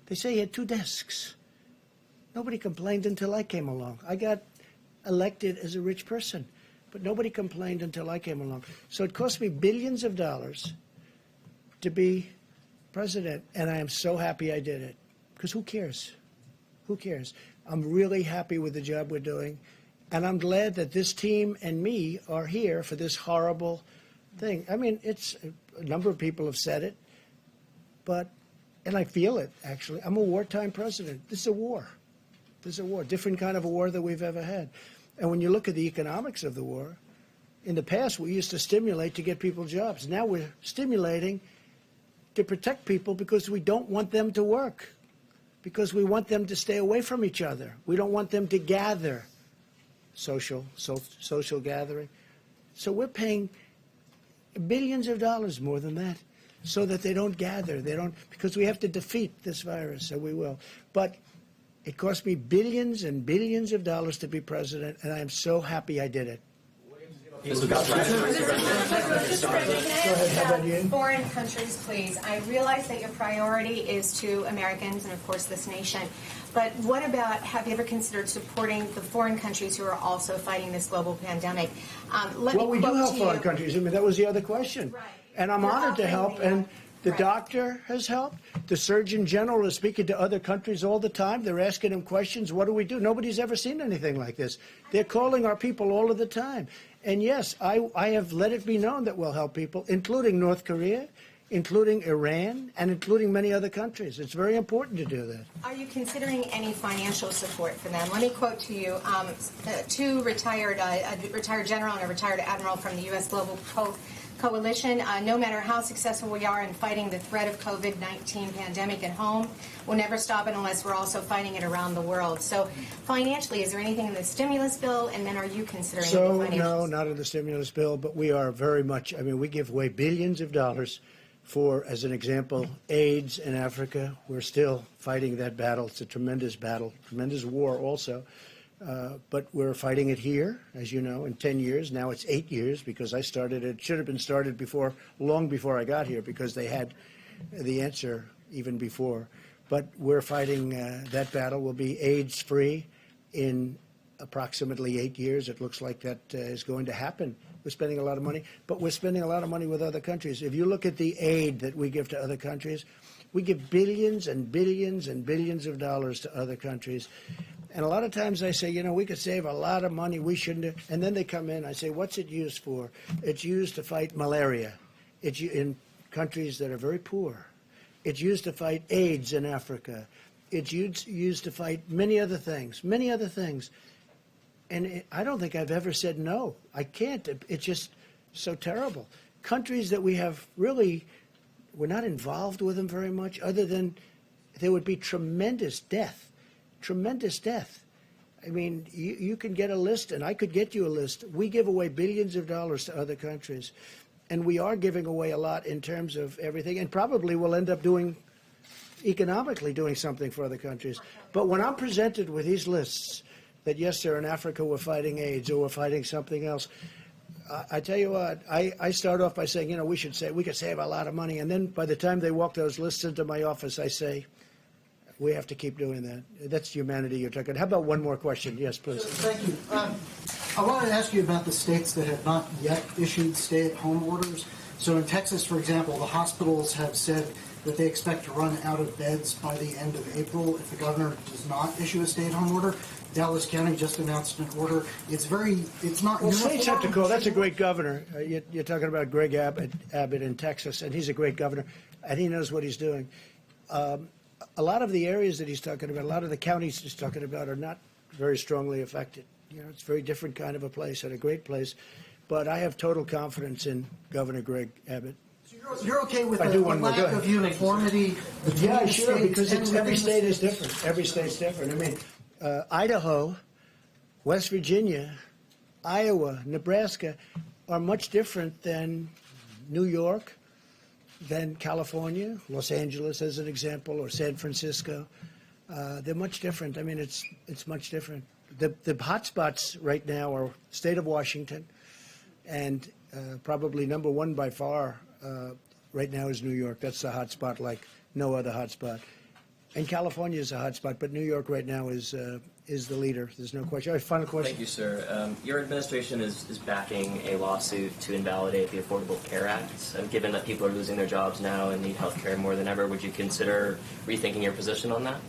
They say he had 2 desks. Nobody complained until I came along. I got elected as a rich person, but nobody complained until I came along. So it cost me billions of dollars to be president, and I am so happy I did it. Because who cares? Who cares? I'm really happy with the job we're doing, and I'm glad that this team and me are here for this horrible thing. I mean, it's a number of people have said it, and I feel it, actually. I'm a wartime president. This is a war. This is a war, different kind of a war than we've ever had. And when you look at the economics of the war, in the past we used to stimulate to get people jobs. Now we're stimulating to protect people because we don't want them to work, because we want them to stay away from each other. We don't want them to gather, social gathering. So we're paying billions of dollars more than that so that they don't gather. Because we have to defeat this virus, so we will. But it cost me billions and billions of dollars to be president, and I am so happy I did it. Foreign countries, please. I realize that your priority is to Americans and, of course, this nation. But what about, have you ever considered supporting the foreign countries who are also fighting this global pandemic? Well, we do help foreign countries. I mean, that was the other question. Right. And I'm honored to help. And the doctor has helped. The Surgeon General is speaking to other countries all the time. They're asking him questions. What do we do? Nobody's ever seen anything like this. They're calling our people all of the time. And yes, I have let it be known that we'll help people, including North Korea, including Iran, and including many other countries. It's very important to do that. Are you considering any financial support for them? Let me quote to you 2 retired, a retired general and a retired admiral from the U.S. Global Coalition. No matter how successful we are in fighting the threat of COVID-19 pandemic at home, we'll never stop it unless we're also fighting it around the world. So financially, is there anything in the stimulus bill? And then are you considering any financial? No, not in the stimulus bill, but we are very much, I mean, we give away billions of dollars for, as an example, AIDS in Africa. We're still fighting that battle. It's a tremendous battle, tremendous war also. But we're fighting it here, as you know, in 10 years. Now it's 8 years because I started it. Should have been started before, long before I got here, because they had the answer even before. But we're fighting that battle. We'll be AIDS-free in approximately 8 years. It looks like that is going to happen. We're spending a lot of money, but we're spending a lot of money with other countries. If you look at the aid that we give to other countries, we give billions and billions and billions of dollars to other countries. And a lot of times I say, you know, we could save a lot of money. We shouldn't have. And then they come in. I say, what's it used for? It's used to fight malaria. It's in countries that are very poor. It's used to fight AIDS in Africa. It's used to fight many other things, many other things. And I don't think I've ever said no. I can't. It's just so terrible. Countries that we have really, we're not involved with them very much, other than there would be tremendous death. Tremendous death. I mean, you can get a list, and I could get you a list. We give away billions of dollars to other countries, and we are giving away a lot in terms of everything, and probably we'll end up economically doing something for other countries. But when I'm presented with these lists that, yes, they're in Africa, we're fighting AIDS, or we're fighting something else, I tell you what, I start off by saying, you know, we could save a lot of money, and then by the time they walk those lists into my office, I say, we have to keep doing that. That's humanity you're talking. How about one more question? Yes, please. Thank you. I wanted to ask you about the states that have not yet issued stay-at-home orders. So in Texas, for example, the hospitals have said that they expect to run out of beds by the end of April if the governor does not issue a stay-at-home order. Dallas County just announced an order. It's not. Well, states have to go. That's a great governor. You're talking about Greg Abbott in Texas, and he's a great governor, and he knows what he's doing. A lot of the areas that he's talking about, a lot of the counties he's talking about are not very strongly affected. You know, it's a very different kind of a place and a great place. But I have total confidence in Governor Greg Abbott. So you're okay with the lack of uniformity between yeah, the sure, states? because every state is different. Every state's different. I mean, Idaho, West Virginia, Iowa, Nebraska are much different than New York, than California, Los Angeles as an example, or San Francisco. They're much different. I mean, it's much different. The hot spots right now are state of Washington, and probably number one by far right now is New York. That's the hot spot like no other hot spot. And California is a hot spot, but New York right now is the leader. There's no question. All right, final question. Thank you, sir. Your administration is backing a lawsuit to invalidate the Affordable Care Act. Given that people are losing their jobs now and need health care more than ever, would you consider rethinking your position on that?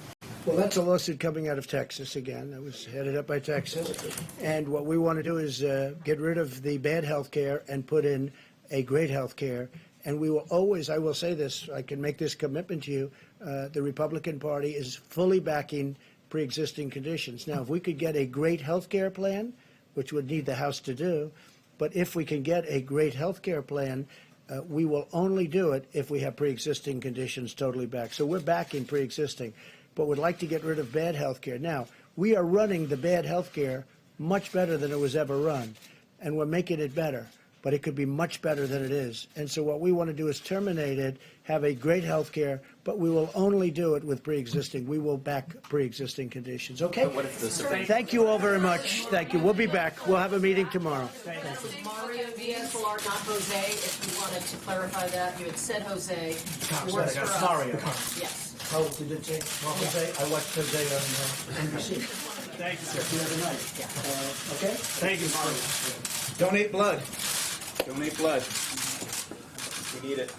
Well, that's a lawsuit coming out of Texas again. That was headed up by Texas. And what we want to do is get rid of the bad health care and put in a great health care. And we will always, I will say this, I can make this commitment to you, the Republican Party is fully backing pre-existing conditions. Now, if we could get a great health care plan, which would need the House to do, but if we can get a great health care plan, we will only do it if we have pre-existing conditions totally back. So we're backing pre-existing, but would like to get rid of bad health care. Now, we are running the bad health care much better than it was ever run, and we're making it better. But it could be much better than it is. And so what we want to do is terminate it, have a great health care, but we will only do it with pre-existing. We will back pre-existing conditions. Okay? But what if the Supreme... Thank you all very much. Thank you. We'll be back. We'll have a meeting tomorrow. Mario Diaz-Balart, not Jose. If you wanted to clarify that, you had said Jose. Who works for us. Mario. Yes. Oh, did it say Jose? I watched Jose on NBC. Thank you, sir. The other night. Okay? Thank you, sir. Donate blood. Donate blood. We need it.